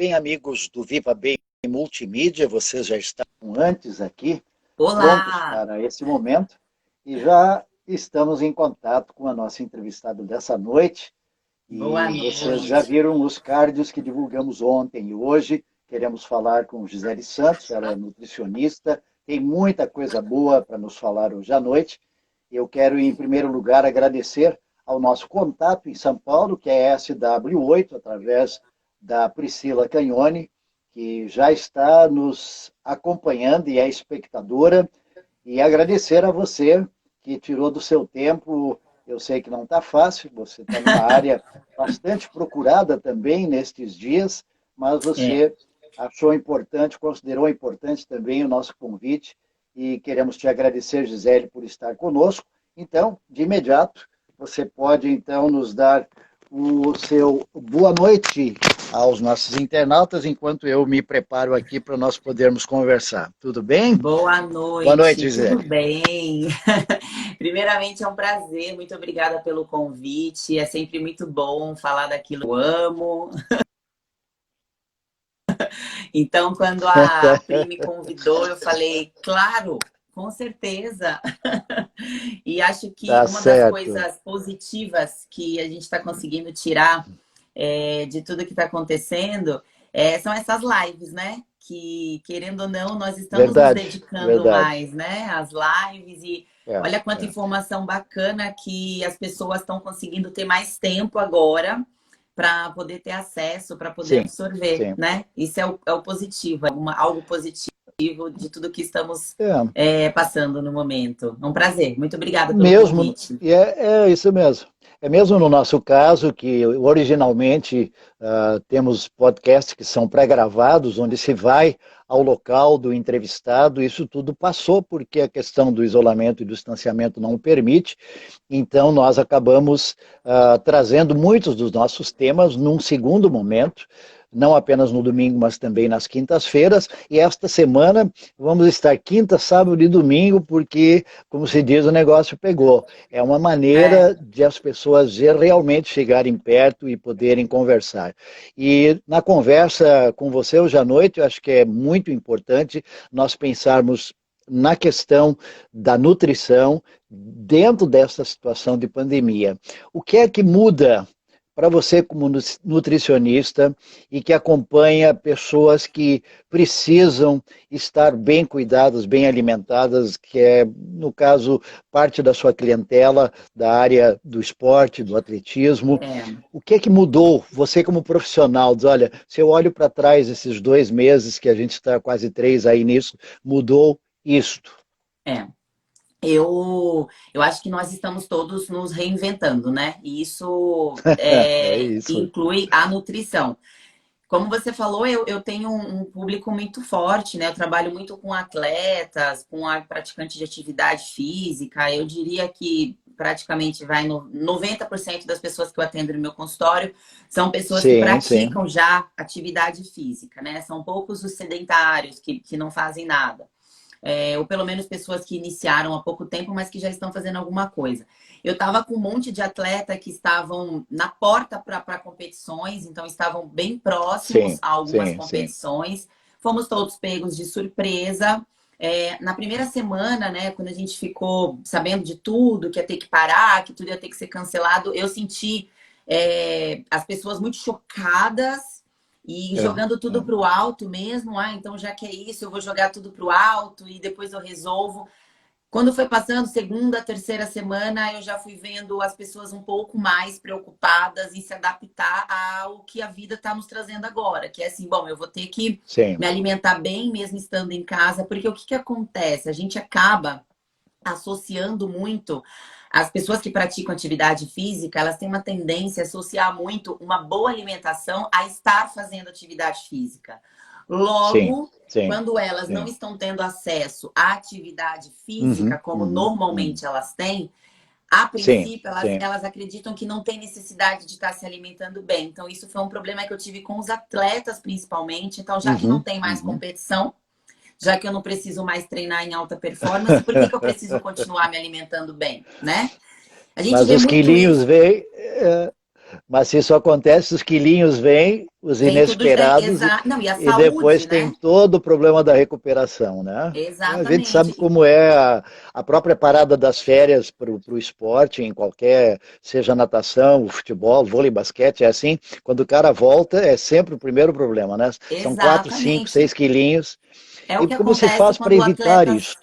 bem, amigos do Viva Bem Multimídia, vocês já estavam antes aqui, prontos Olá! para esse momento, e já estamos em contato com a nossa entrevistada dessa noite, Boa e vocês já noite. viram os cards que divulgamos ontem e hoje. Queremos falar com Gisele Santos, ela é nutricionista, tem muita coisa boa para nos falar hoje à noite. Eu quero, em primeiro lugar, agradecer ao nosso contato em São Paulo, que é SW8, através da Priscila Cagnoni, que já está nos acompanhando e é espectadora, e agradecer a você que tirou do seu tempo. Eu sei que não está fácil, você está numa área bastante procurada também nestes dias, mas É, você achou importante, considerou importante também o nosso convite, e queremos te agradecer, Gisele, por estar conosco. Então, de imediato, você pode então nos dar o seu boa noite aos nossos internautas, enquanto eu me preparo aqui para nós podermos conversar. Tudo bem? boa Boa noite, noite, tudo Gisele. bem? Primeiramente é um prazer, muito obrigada pelo convite. É sempre muito bom falar daquilo que eu amo. Então, quando a Pri me convidou, eu falei, claro, com certeza. E acho que Tá uma das certo. coisas positivas que a gente está conseguindo tirar de tudo que está acontecendo são essas lives, né? Que, querendo ou não, nós estamos nos Verdade, dedicando verdade. mais, né? Às lives e É, olha quanta é. informação bacana que as pessoas estão conseguindo ter mais tempo agora para poder ter acesso, para poder Sim, absorver, sim. né? Isso é o positivo, algo positivo de tudo que estamos É, passando no momento. É um prazer. Muito obrigada pelo mesmo, convite. e é isso mesmo. É mesmo no nosso caso, que originalmente temos podcasts que são pré-gravados, onde se vai ao local do entrevistado. Isso tudo passou porque a questão do isolamento e do distanciamento não o permite. Então, nós acabamos trazendo muitos dos nossos temas num segundo momento, não apenas no domingo, mas também nas quintas-feiras. E esta semana vamos estar quinta, sábado e domingo, porque, como se diz, o negócio pegou. É uma É, maneira de as pessoas realmente chegarem perto e poderem conversar. E na conversa com você hoje à noite, eu acho que é muito importante nós pensarmos na questão da nutrição dentro dessa situação de pandemia. O que é que muda para você como nutricionista e que acompanha pessoas que precisam estar bem cuidadas, bem alimentadas, que é, no caso, parte da sua clientela da área do esporte, do atletismo. é, O que é que mudou? Você como profissional, diz, olha, se eu olho para trás esses 2 meses, que a gente está quase 3 aí nisso, mudou isto. é. Eu acho que nós estamos todos nos reinventando, né? E isso É isso. inclui a nutrição. Como você falou, eu tenho um público muito forte, né? Eu trabalho muito com atletas, com a praticante de atividade física. Eu diria que praticamente vai no 90% das pessoas que eu atendo no meu consultório são pessoas que Sim, sim. praticam já atividade física, né? São poucos os sedentários que não fazem nada. Ou pelo menos pessoas que iniciaram há pouco tempo, mas que já estão fazendo alguma coisa. Eu estava com um monte de atleta que estavam na porta para competições, então estavam bem próximos Sim, a algumas sim, sim. competições. Fomos todos pegos de surpresa. Na primeira semana, né, quando a gente ficou sabendo de tudo, que ia ter que parar, que tudo ia ter que ser cancelado, eu senti as pessoas muito chocadas e É, jogando tudo é. para o alto mesmo. Ah, então já que é isso, eu vou jogar tudo para o alto e depois eu resolvo. Quando foi passando segunda, terceira semana, eu já fui vendo as pessoas um pouco mais preocupadas em se adaptar ao que a vida está nos trazendo agora, que é assim, bom, eu vou ter que Sim, me alimentar bem mesmo estando em casa, porque o que que acontece? A gente acaba associando muito as pessoas que praticam atividade física, elas têm uma tendência a associar muito uma boa alimentação a estar fazendo atividade física. sim, Logo, sim, quando elas não sim. estão tendo acesso à atividade física, Uhum, como uhum, uhum. normalmente elas têm, a Sim, princípio sim. elas acreditam que não tem necessidade de estar se alimentando bem. Então, isso foi um problema que eu tive com os atletas, principalmente. Então, já que não Uhum, tem mais uhum. competição, já que eu não preciso mais treinar em alta performance, por que que eu preciso continuar me alimentando bem, né? A gente Mas vê os muito quilinhos isso. veio, Mas se isso acontece, os quilinhos vêm, os Vem tudo. inesperados, Não, e a e depois saúde, tem né? todo o problema da recuperação, né? A gente sabe Exatamente. como é a própria parada das férias para o esporte, em qualquer, seja natação, futebol, vôlei, basquete, é assim. Quando o cara volta, é sempre o primeiro problema, né? São 4, 5, Exatamente. 6 quilinhos. É o E que como se acontece faz para quando o evitar atleta isso?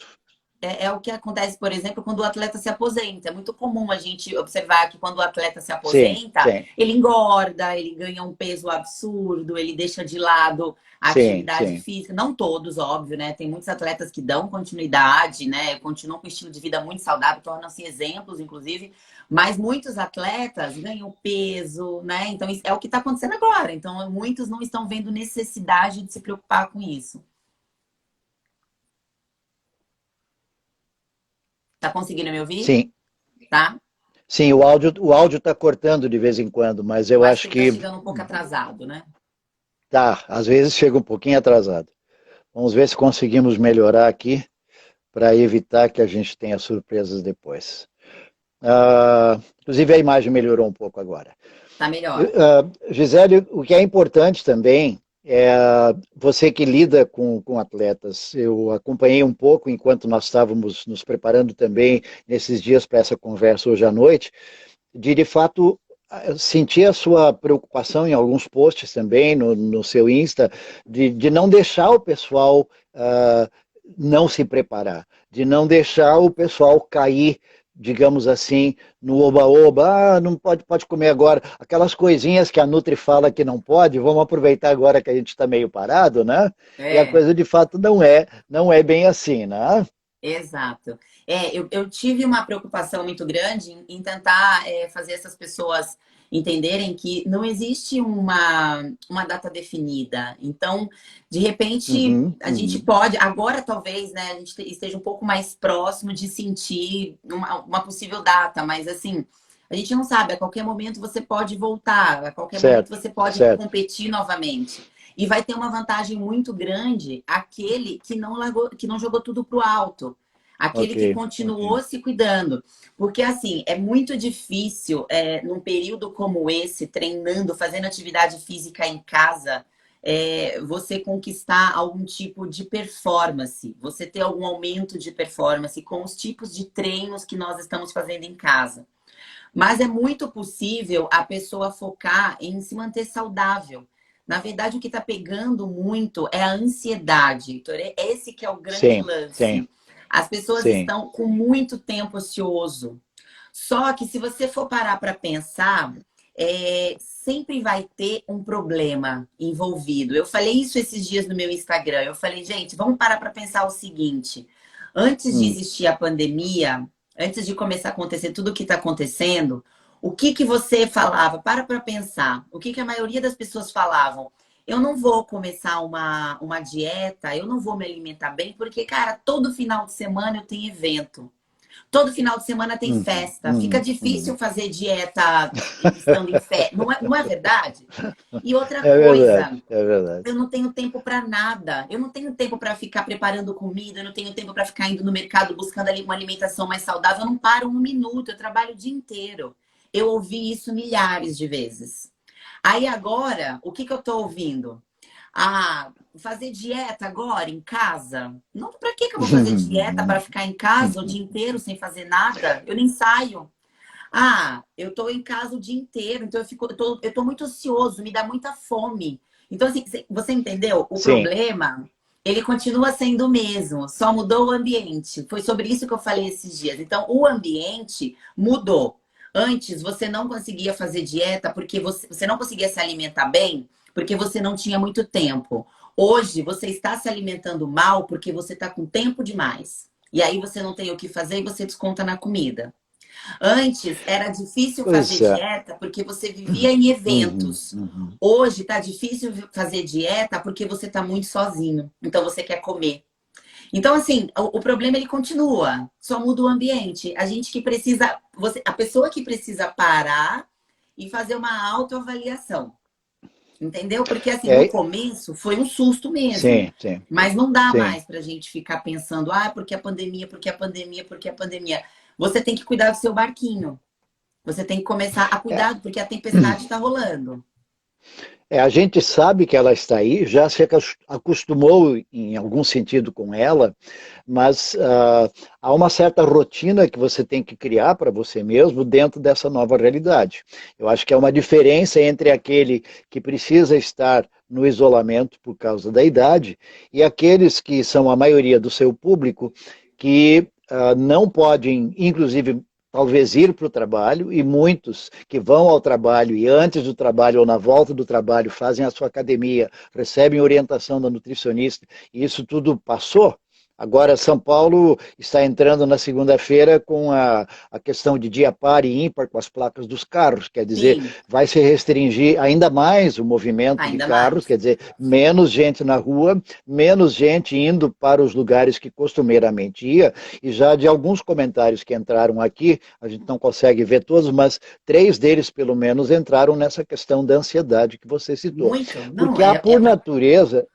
é o que acontece, por exemplo, quando o atleta se aposenta. É muito comum a gente observar que quando o atleta se Sim, aposenta, sim, ele engorda, ele ganha um peso absurdo, ele deixa de lado a sim, atividade sim. física. Não todos, óbvio, né? Tem muitos atletas que dão continuidade, né? Continuam com um estilo de vida muito saudável, tornam-se exemplos, inclusive. Mas muitos atletas ganham peso, né? Então, isso é o que está acontecendo agora. Então, muitos não estão vendo necessidade de se preocupar com isso. Tá conseguindo me ouvir? Sim, Tá? sim, o áudio está cortando de vez em quando, mas Eu eu acho que acho ele tá que chegando um pouco atrasado, né? tá, às vezes chega um pouquinho atrasado. Vamos ver se conseguimos melhorar aqui para evitar que a gente tenha surpresas depois. Inclusive a imagem melhorou um pouco agora. Tá melhor. Gisele, o que é importante também é você que lida com atletas. Eu acompanhei um pouco enquanto nós estávamos nos preparando também nesses dias para essa conversa hoje à noite, de fato sentir a sua preocupação em alguns posts também no seu Insta, de não deixar o pessoal não se preparar, de não deixar o pessoal cair, digamos assim, no oba-oba, não pode comer agora. Aquelas coisinhas que a Nutri fala que não pode, vamos aproveitar agora que a gente está meio parado, né? E a É, coisa de fato não é bem assim, né? exato. Eu tive uma preocupação muito grande em tentar fazer essas pessoas entenderem que não existe uma data definida. Então, de repente, Uhum, a gente uhum. pode, agora talvez, né, a gente esteja um pouco mais próximo de sentir uma possível data, mas assim, a gente não sabe, a qualquer momento você pode voltar, a qualquer momento Certo, você pode certo. competir novamente. E vai ter uma vantagem muito grande aquele que não largou, que não jogou tudo pro alto. Aquele Ok, que ok. continuou se cuidando. Porque, assim, é muito difícil, num período como esse, treinando, fazendo atividade física em casa, você conquistar algum tipo de performance, você ter algum aumento de performance com os tipos de treinos que nós estamos fazendo em casa. Mas é muito possível a pessoa focar em se manter saudável. Na verdade, o que está pegando muito é a ansiedade, Heitor. Esse que é o grande Sim, sim, lance. As pessoas sim. estão com muito tempo ocioso. Só que se você for parar para pensar, sempre vai ter um problema envolvido. Eu falei isso esses dias no meu Instagram. Eu falei, gente, vamos parar para pensar o seguinte: antes de Hum, existir a pandemia, antes de começar a acontecer tudo o que está acontecendo, o que que você falava? Para pensar. O que que a maioria das pessoas falavam? Eu não vou começar uma dieta, eu não vou me alimentar bem, porque, cara, todo final de semana eu tenho evento. Todo final de semana tem festa. Fica difícil hum. fazer dieta estando em festa. Não é verdade? E outra É coisa, verdade, é verdade. eu não tenho tempo para nada. Eu não tenho tempo para ficar preparando comida, eu não tenho tempo para ficar indo no mercado buscando ali uma alimentação mais saudável. Eu não paro um minuto, eu trabalho o dia inteiro. Eu ouvi isso milhares de vezes. Aí agora, o que que eu tô ouvindo? Ah, fazer dieta agora em casa? Não, para que que eu vou fazer dieta para ficar em casa o dia inteiro sem fazer nada? Eu nem saio. Ah, eu tô em casa o dia inteiro, então eu tô muito ocioso, me dá muita fome. Então, assim, você entendeu? O Sim, problema, ele continua sendo o mesmo, só mudou o ambiente. Foi sobre isso que eu falei esses dias. Então, o ambiente mudou. Antes, você não conseguia fazer dieta porque você não conseguia se alimentar bem, porque você não tinha muito tempo. Hoje, você está se alimentando mal porque você está com tempo demais. E aí você não tem o que fazer e você desconta na comida. Antes era difícil fazer pois é. dieta porque você vivia em Uhum, eventos. uhum. Hoje tá difícil fazer dieta porque você tá muito sozinho. Então você quer comer. Então, assim, o problema ele continua, só muda o ambiente. A gente que precisa, a pessoa que precisa parar e fazer uma autoavaliação. Entendeu? Porque assim, no É, começo foi um susto mesmo. sim, sim, Mas não dá sim. mais para a gente ficar pensando, porque a pandemia, porque a pandemia, porque a pandemia. Você tem que cuidar do seu barquinho. Você tem que começar a cuidar, porque a tempestade está rolando. A gente sabe que ela está aí, já se acostumou em algum sentido com ela, mas há uma certa rotina que você tem que criar para você mesmo dentro dessa nova realidade. Eu acho que é uma diferença entre aquele que precisa estar no isolamento por causa da idade e aqueles que são a maioria do seu público que não podem, inclusive, talvez ir para o trabalho, e muitos que vão ao trabalho e antes do trabalho ou na volta do trabalho fazem a sua academia, recebem orientação da nutricionista, e isso tudo passou. Agora, São Paulo está entrando na segunda-feira com a questão de dia par e ímpar com as placas dos carros, quer dizer, Sim, vai se restringir ainda mais o movimento de ainda carros, mais. quer dizer, menos gente na rua, menos gente indo para os lugares que costumeiramente ia, e já de alguns comentários que entraram aqui, a gente não consegue ver todos, mas 3 deles, pelo menos, entraram nessa questão da ansiedade que você citou. Muito. Não, Porque há por natureza,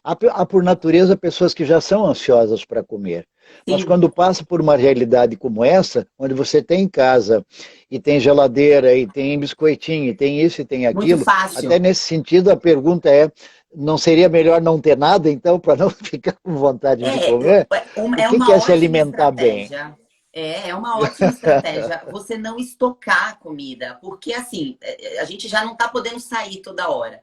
há por natureza pessoas que já são ansiosas para comer. Mas sim, quando passa por uma realidade como essa, onde você tem em casa, e tem geladeira, e tem biscoitinho, e tem isso e tem muito aquilo, até fácil. nesse sentido a pergunta é, não seria melhor não ter nada, então, para não ficar com vontade de comer? O É que uma é se ótima alimentar bem? estratégia. É uma ótima estratégia você não estocar a comida, porque assim, a gente já não está podendo sair toda hora.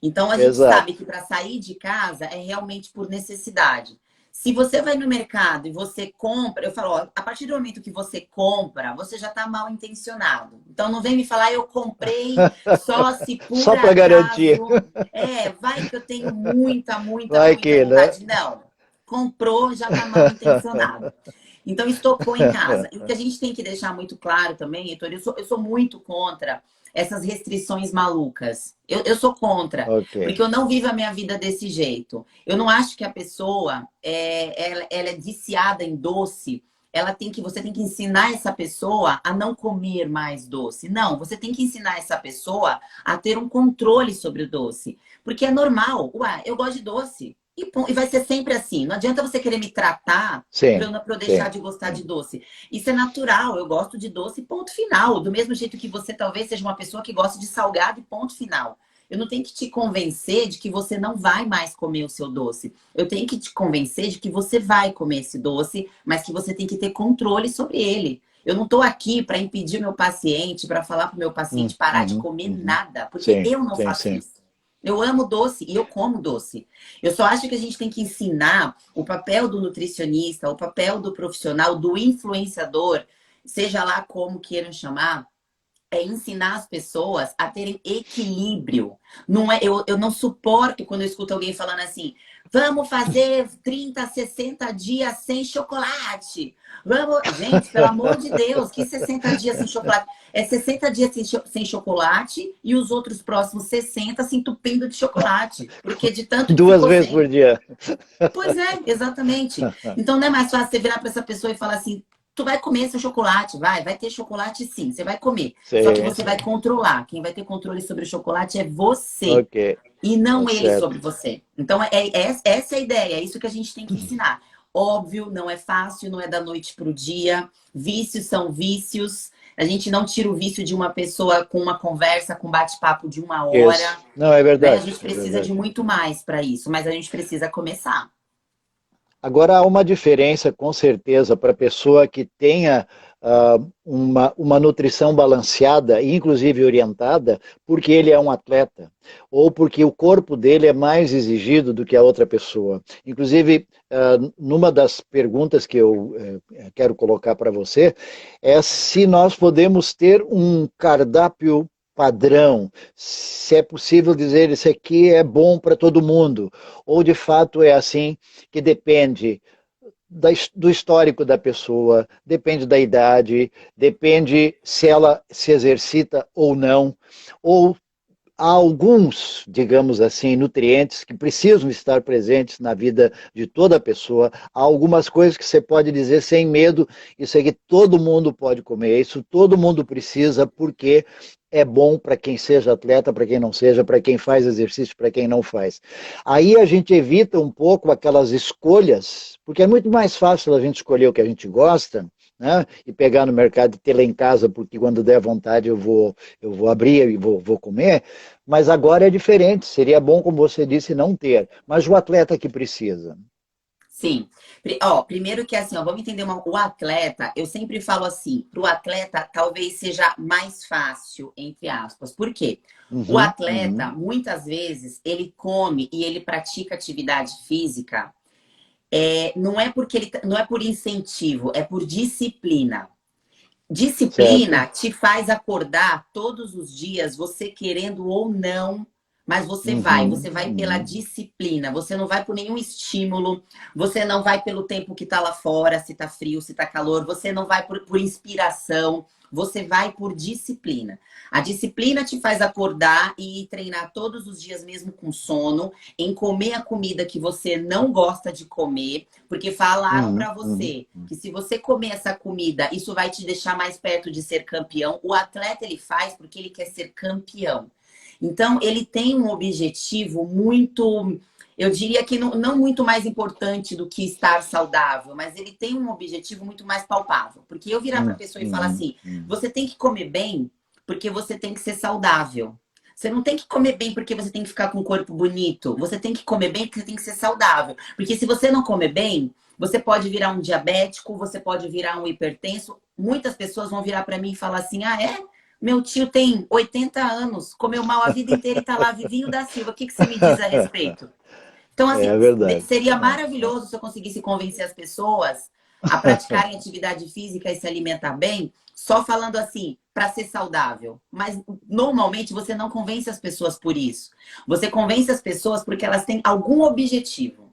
Então a gente sabe Exato. que para sair de casa é realmente por necessidade. Se você vai no mercado e você compra, eu falo, ó, a partir do momento que você compra, você já está mal intencionado. Então não vem me falar, eu comprei só se por Só para garantir. acaso. Vai que eu tenho Vai muita que, né? vontade. Não, comprou, já está mal intencionado. Então, estocou em casa. E o que a gente tem que deixar muito claro também, Heitor, eu sou muito contra essas restrições malucas. Eu sou contra, Ok. porque eu não vivo a minha vida desse jeito. Eu não acho que a pessoa ela é viciada em doce. Você tem que ensinar essa pessoa a não comer mais doce. Não, você tem que ensinar essa pessoa a ter um controle sobre o doce. Porque é normal. Ué, eu gosto de doce. E vai ser sempre assim. Não adianta você querer me tratar para Sim, eu deixar sim. de gostar de doce. Isso é natural. Eu gosto de doce, ponto final. Do mesmo jeito que você talvez seja uma pessoa que gosta de salgado, ponto final. Eu não tenho que te convencer de que você não vai mais comer o seu doce. Eu tenho que te convencer de que você vai comer esse doce, mas que você tem que ter controle sobre ele. Eu não estou aqui para impedir o meu paciente, para falar para o meu paciente parar de comer Uhum. nada, porque Sim, eu não sim, faço sim. isso. Eu amo doce e eu como doce. Eu só acho que a gente tem que ensinar o papel do nutricionista, o papel do profissional, do influenciador, seja lá como queiram chamar, é ensinar as pessoas a terem equilíbrio. Não eu não suporto quando eu escuto alguém falando assim: vamos fazer 30, 60 dias sem chocolate. Vamos, gente, pelo amor de Deus, que 60 dias sem chocolate? É 60 dias sem chocolate e os outros próximos 60 se entupindo de chocolate, porque de tanto que 2 ficou vezes por sem. dia. Pois é, exatamente. Então não é mais fácil você virar para essa pessoa e falar assim: tu vai comer seu chocolate, vai ter chocolate sim, você vai comer. Só que Sim, você vai sim. controlar. Quem vai ter controle sobre o chocolate é você Ok, e tá não ele sobre certo. você. Então essa é a ideia, é isso que a gente tem que ensinar. Óbvio, não é fácil, não é da noite para o dia. Vícios são vícios. A gente não tira o vício de uma pessoa com uma conversa, com bate-papo de uma hora. Isso. Não, é Né? A verdade, gente é precisa de verdade. muito mais para isso, mas a gente precisa começar. Agora, há uma diferença, com certeza, para a pessoa que tenha uma nutrição balanceada, inclusive orientada, porque ele é um atleta, ou porque o corpo dele é mais exigido do que a outra pessoa. Inclusive, numa das perguntas que eu quero colocar para você, é se nós podemos ter um cardápio padrão, se é possível dizer isso aqui é bom para todo mundo, ou de fato é assim que depende do histórico da pessoa, depende da idade, depende se ela se exercita ou não, ou há alguns, digamos assim, nutrientes que precisam estar presentes na vida de toda pessoa. Há algumas coisas que você pode dizer sem medo, isso aqui todo mundo pode comer, isso todo mundo precisa, porque é bom para quem seja atleta, para quem não seja, para quem faz exercício, para quem não faz. Aí a gente evita um pouco aquelas escolhas, porque é muito mais fácil a gente escolher o que a gente gosta, né? E pegar no mercado e ter lá em casa, porque quando der vontade eu vou abrir e vou comer. Mas agora é diferente. Seria bom, como você disse, não ter. Mas o atleta que precisa. Sim. Ó, primeiro que assim, ó, vamos entender o atleta, eu sempre falo assim, para o atleta talvez seja mais fácil, entre aspas. Por quê? O Uhum, atleta, uhum, muitas vezes, ele come e ele pratica atividade física, não é porque não é por incentivo, é por disciplina. certo. Disciplina te faz acordar todos os dias, você querendo ou não, mas Uhum, você vai pela uhum, disciplina, você não vai por nenhum estímulo, você não vai pelo tempo que tá lá fora, se tá frio, se tá calor, você não vai por inspiração, você vai por disciplina. A disciplina te faz acordar e treinar todos os dias, mesmo com sono, em comer a comida que você não gosta de comer, porque falaram uhum, para uhum, você que se você comer essa comida, isso vai te deixar mais perto de ser campeão. O atleta ele faz porque ele quer ser campeão. Então, ele tem um objetivo muito, eu diria que não muito mais importante do que estar saudável, mas ele tem um objetivo muito mais palpável. Porque eu virar para a pessoa e falar uhum, assim: uhum. você tem que comer bem porque você tem que ser saudável. Você não tem que comer bem porque você tem que ficar com um corpo bonito. Você tem que comer bem porque você tem que ser saudável. Porque se você não comer bem, você pode virar um diabético, você pode virar um hipertenso. Muitas pessoas vão virar para mim e falar assim: ah, é? Meu tio tem 80 anos, comeu mal a vida inteira e tá lá, vivinho da Silva. O que você me diz a respeito? Então, assim, É verdade. seria É, é. maravilhoso se eu conseguisse convencer as pessoas a praticarem atividade física e se alimentar bem, só falando assim, para ser saudável. Mas normalmente você não convence as pessoas por isso. Você convence as pessoas porque elas têm algum objetivo.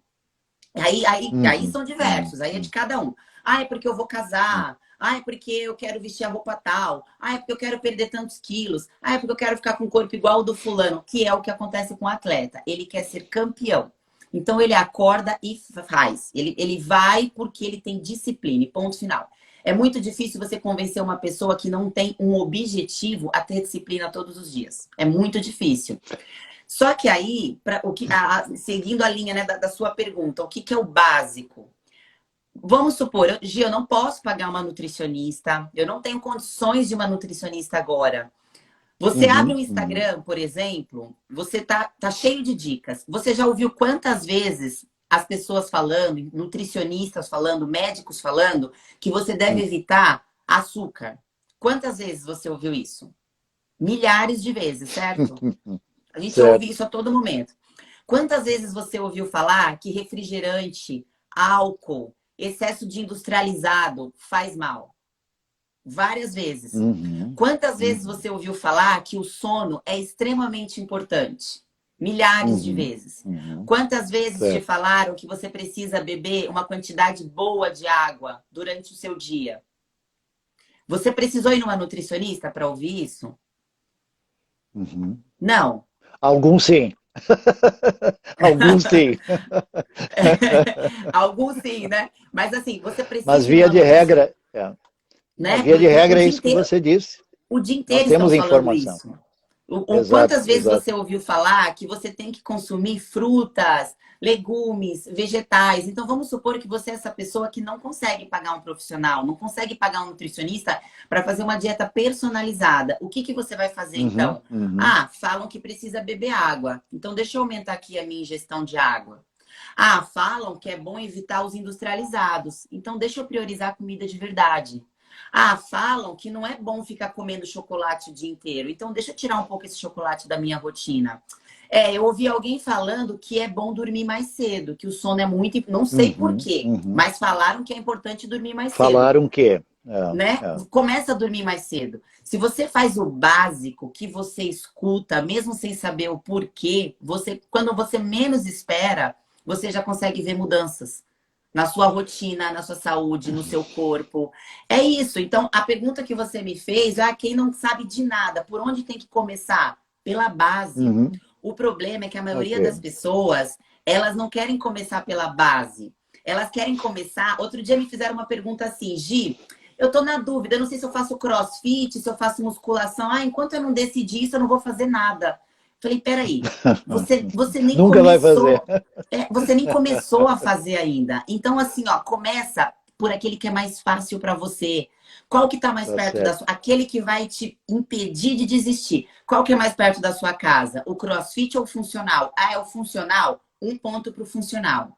Aí Uhum, são uhum, diversos, aí é de uhum. cada um. Ah, é porque eu vou casar. Ah, é porque eu quero vestir a roupa tal. Ah, é porque eu quero perder tantos quilos. Ah, é porque eu quero ficar com o corpo igual ao do fulano, que é o que acontece com o atleta. Ele quer ser campeão. Então ele acorda e faz. Ele vai porque ele tem disciplina, e ponto final. É muito difícil você convencer uma pessoa que não tem um objetivo a ter disciplina todos os dias. É muito difícil. Só que aí, seguindo a linha, né, da sua pergunta, o que é o básico? Vamos supor, Gi, eu não posso pagar uma nutricionista, eu não tenho condições de uma nutricionista agora. Você abre Uhum, o uhum. Instagram, por exemplo, você tá cheio de dicas. Você já ouviu quantas vezes as pessoas falando, nutricionistas falando, médicos falando, que você deve evitar açúcar? Quantas vezes você ouviu isso? Milhares de vezes, certo? A gente ouve Certo. isso a todo momento. Quantas vezes você ouviu falar que refrigerante, álcool, excesso de industrializado faz mal? Várias vezes. Uhum, Quantas vezes uhum, você ouviu falar que o sono é extremamente importante? Milhares de uhum, vezes. uhum. Quantas vezes te Certo. falaram que você precisa beber uma quantidade boa de água durante o seu dia? Você precisou ir numa nutricionista para ouvir isso? Uhum. Não. Alguns sim. Alguns sim. Alguns sim, né? Mas assim, você Mas precisa ir via numa de nutricionista, regra, mas né? via de O regra é dia isso que inteiro, você disse. o dia Nós inteiro estão temos falando informação. isso. Exato, Quantas vezes você exato. ouviu falar que você tem que consumir frutas, legumes, vegetais? Então vamos supor que você é essa pessoa que não consegue pagar um profissional, não consegue pagar um nutricionista para fazer uma dieta personalizada. O que você vai fazer Uhum, então? uhum, Ah, falam que precisa beber água. Então deixa eu aumentar aqui a minha ingestão de água. Ah, falam que é bom evitar os industrializados. Então, deixa eu priorizar a comida de verdade. Ah, falam que não é bom ficar comendo chocolate o dia inteiro. Então, deixa eu tirar um pouco esse chocolate da minha rotina. Eu ouvi alguém falando que é bom dormir mais cedo, que o sono é muito. Não sei por uhum, quê, uhum. mas falaram que é importante dormir mais cedo, Falaram que. né? Começa a dormir mais cedo. Se você faz o básico que você escuta, mesmo sem saber o porquê, quando você menos espera, você já consegue ver mudanças na sua rotina, na sua saúde, no seu corpo. É isso. Então, a pergunta que você me fez, quem não sabe de nada, por onde tem que começar? Pela base. Uhum, O problema é que a ok. maioria das pessoas, elas não querem começar pela base. Elas querem começar. Outro dia me fizeram uma pergunta assim, Gi, eu tô na dúvida, eu não sei se eu faço crossfit, se eu faço musculação. Ah, enquanto eu não decidir isso, eu não vou fazer nada. Falei, peraí, você nem Nunca vai fazer. começou, você nem começou a fazer ainda. Então, assim, ó, começa por aquele que é mais fácil para você. Qual que está mais Tá perto da certo. sua... Aquele que vai te impedir de desistir. Qual que é mais perto da sua casa? O CrossFit ou o funcional? Ah, é o funcional? Um ponto para o funcional.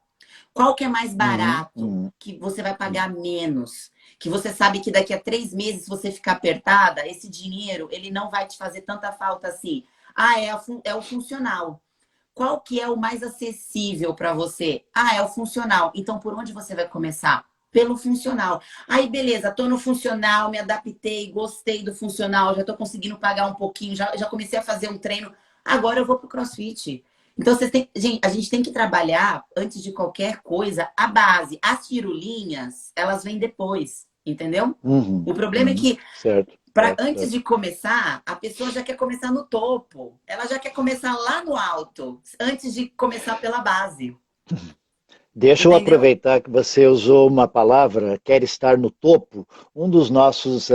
Qual que é mais Uhum, barato? uhum, Que você vai uhum. pagar menos. Que você sabe que daqui a 3 meses, se você ficar apertada, esse dinheiro, ele não vai te fazer tanta falta assim. Ah, é o funcional. Qual que é o mais acessível para você? Ah, é o funcional. Então, por onde você vai começar? Pelo funcional. Aí, beleza, tô no funcional, me adaptei, gostei do funcional, já tô conseguindo pagar um pouquinho, já comecei a fazer um treino. Agora eu vou pro CrossFit. Então, gente, a gente tem que trabalhar, antes de qualquer coisa, a base. As firulinhas, elas vêm depois, entendeu? Uhum, O problema é uhum. que Certo, certo, antes certo. de começar, a pessoa já quer começar no topo. Ela já quer começar lá no alto, antes de começar pela base. Deixa eu Entendeu? aproveitar que você usou uma palavra, quer estar no topo. Um dos nossos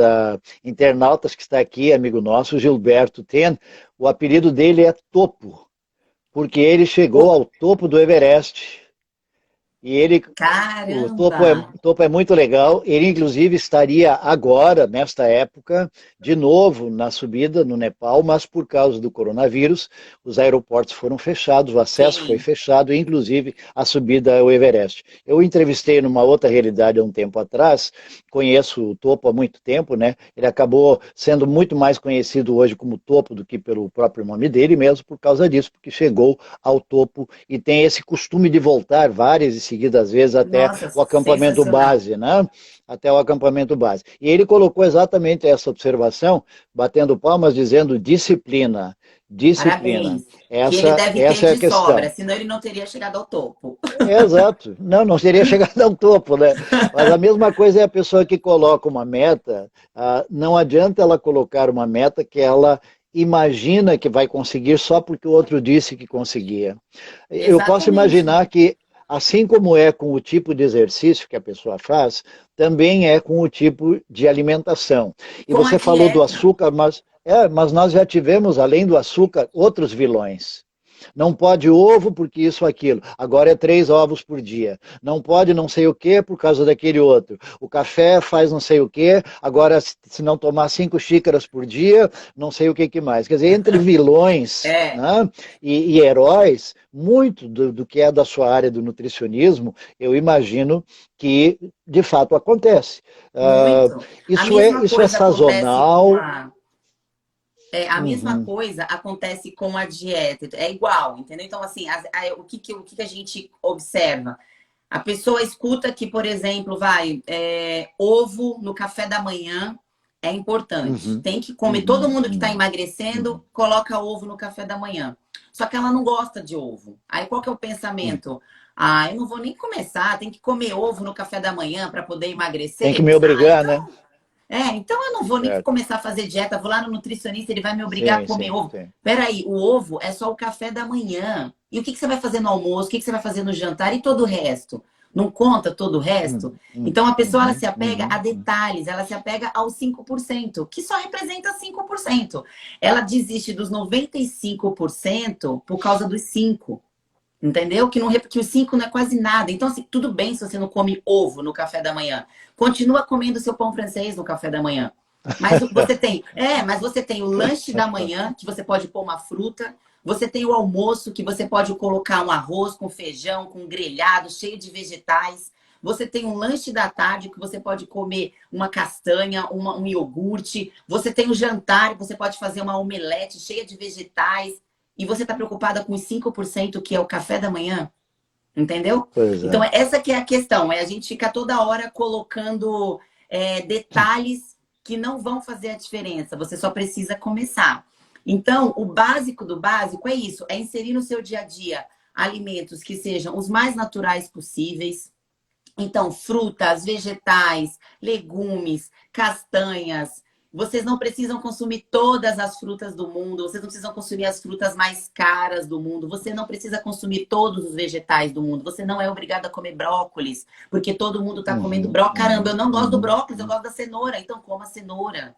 internautas que está aqui, amigo nosso, Gilberto Ten, o apelido dele é Topo, porque ele chegou ao topo do Everest. E ele, Caramba! o topo é muito legal. Ele, inclusive, estaria agora, nesta época, de novo na subida no Nepal, mas por causa do coronavírus, os aeroportos foram fechados, o acesso foi Sim. fechado, inclusive a subida ao Everest. Eu entrevistei numa outra realidade há um tempo atrás, conheço o topo há muito tempo, né? Ele acabou sendo muito mais conhecido hoje como topo do que pelo próprio nome dele mesmo, por causa disso, porque chegou ao topo e tem esse costume de voltar várias e seguidas vezes até Nossa, o acampamento sensacional. base, né? Até o acampamento base. E ele colocou exatamente essa observação, batendo palmas, dizendo disciplina, disciplina. Parabéns. Que ele deve ter Essa é a de sobra, questão. senão ele não teria chegado ao topo. Exato. Não, não seria chegado ao topo, né? Mas a mesma coisa é a pessoa que coloca uma meta. Não adianta ela colocar uma meta que ela imagina que vai conseguir só porque o outro disse que conseguia. Eu posso Exatamente. imaginar que, assim como é com o tipo de exercício que a pessoa faz, também é com o tipo de alimentação. E Com a você falou do dieta. açúcar, mas nós já tivemos, além do açúcar, outros vilões. Não pode ovo porque isso, aquilo. Agora é 3 ovos por dia. Não pode não sei o que por causa daquele outro. O café faz não sei o que. Agora, se não tomar 5 xícaras por dia, não sei o que mais. Quer dizer, entre vilões, É, né, e heróis, muito do que é da sua área do nutricionismo, eu imagino que de fato acontece. muito. A mesma Isso é coisa acontece com sazonal. a mesma Uhum, coisa acontece com a dieta. É igual, entendeu? Então, assim, o que a gente observa? A pessoa escuta que, por exemplo, ovo no café da manhã é importante. uhum, Tem que comer. Todo uhum, mundo que está uhum, emagrecendo uhum, coloca ovo no café da manhã. Só que ela não gosta de ovo. Aí qual que é o uhum. pensamento? Ah, eu não vou nem começar, tem que comer ovo no café da manhã para poder Tem que emagrecer? me Ah, obrigar, né? então então eu não vou nem Certo. começar a fazer dieta, vou lá no nutricionista, ele vai me obrigar a Sim, comer sim, ovo. sim. Peraí, o ovo é só o café da manhã. E o que você vai fazer no almoço? O que você vai fazer no jantar? E todo o resto? Não conta todo o resto? Então a pessoa ela Uhum, se apega a uhum, uhum. detalhes, ela se apega aos 5%, que só representa 5%. Ela desiste dos 95% por causa dos 5%. Entendeu? Que os 5 não é quase nada. Então, assim, tudo bem se você não come ovo no café da manhã. Continua comendo seu pão francês no café da manhã. Mas você tem o lanche da manhã, que você pode pôr uma fruta. Você tem o almoço, que você pode colocar um arroz com feijão, com grelhado, cheio de vegetais. Você tem um lanche da tarde, que você pode comer uma castanha, um iogurte. Você tem o jantar, que você pode fazer uma omelete cheia de vegetais. E você está preocupada com os 5% que é o café da manhã? Entendeu? Pois Então, é. essa que é a questão. É a gente ficar toda hora colocando detalhes que não vão fazer a diferença. Você só precisa começar. Então, o básico do básico é isso. É inserir no seu dia a dia alimentos que sejam os mais naturais possíveis. Então, frutas, vegetais, legumes, castanhas. Vocês não precisam consumir todas as frutas do mundo, vocês não precisam consumir as frutas mais caras do mundo, você não precisa consumir todos os vegetais do mundo, você não é obrigado a comer brócolis, porque todo mundo está comendo Uhum, brócolis. Caramba, uhum, eu não gosto do uhum, brócolis, eu uhum. gosto da cenoura, então coma cenoura.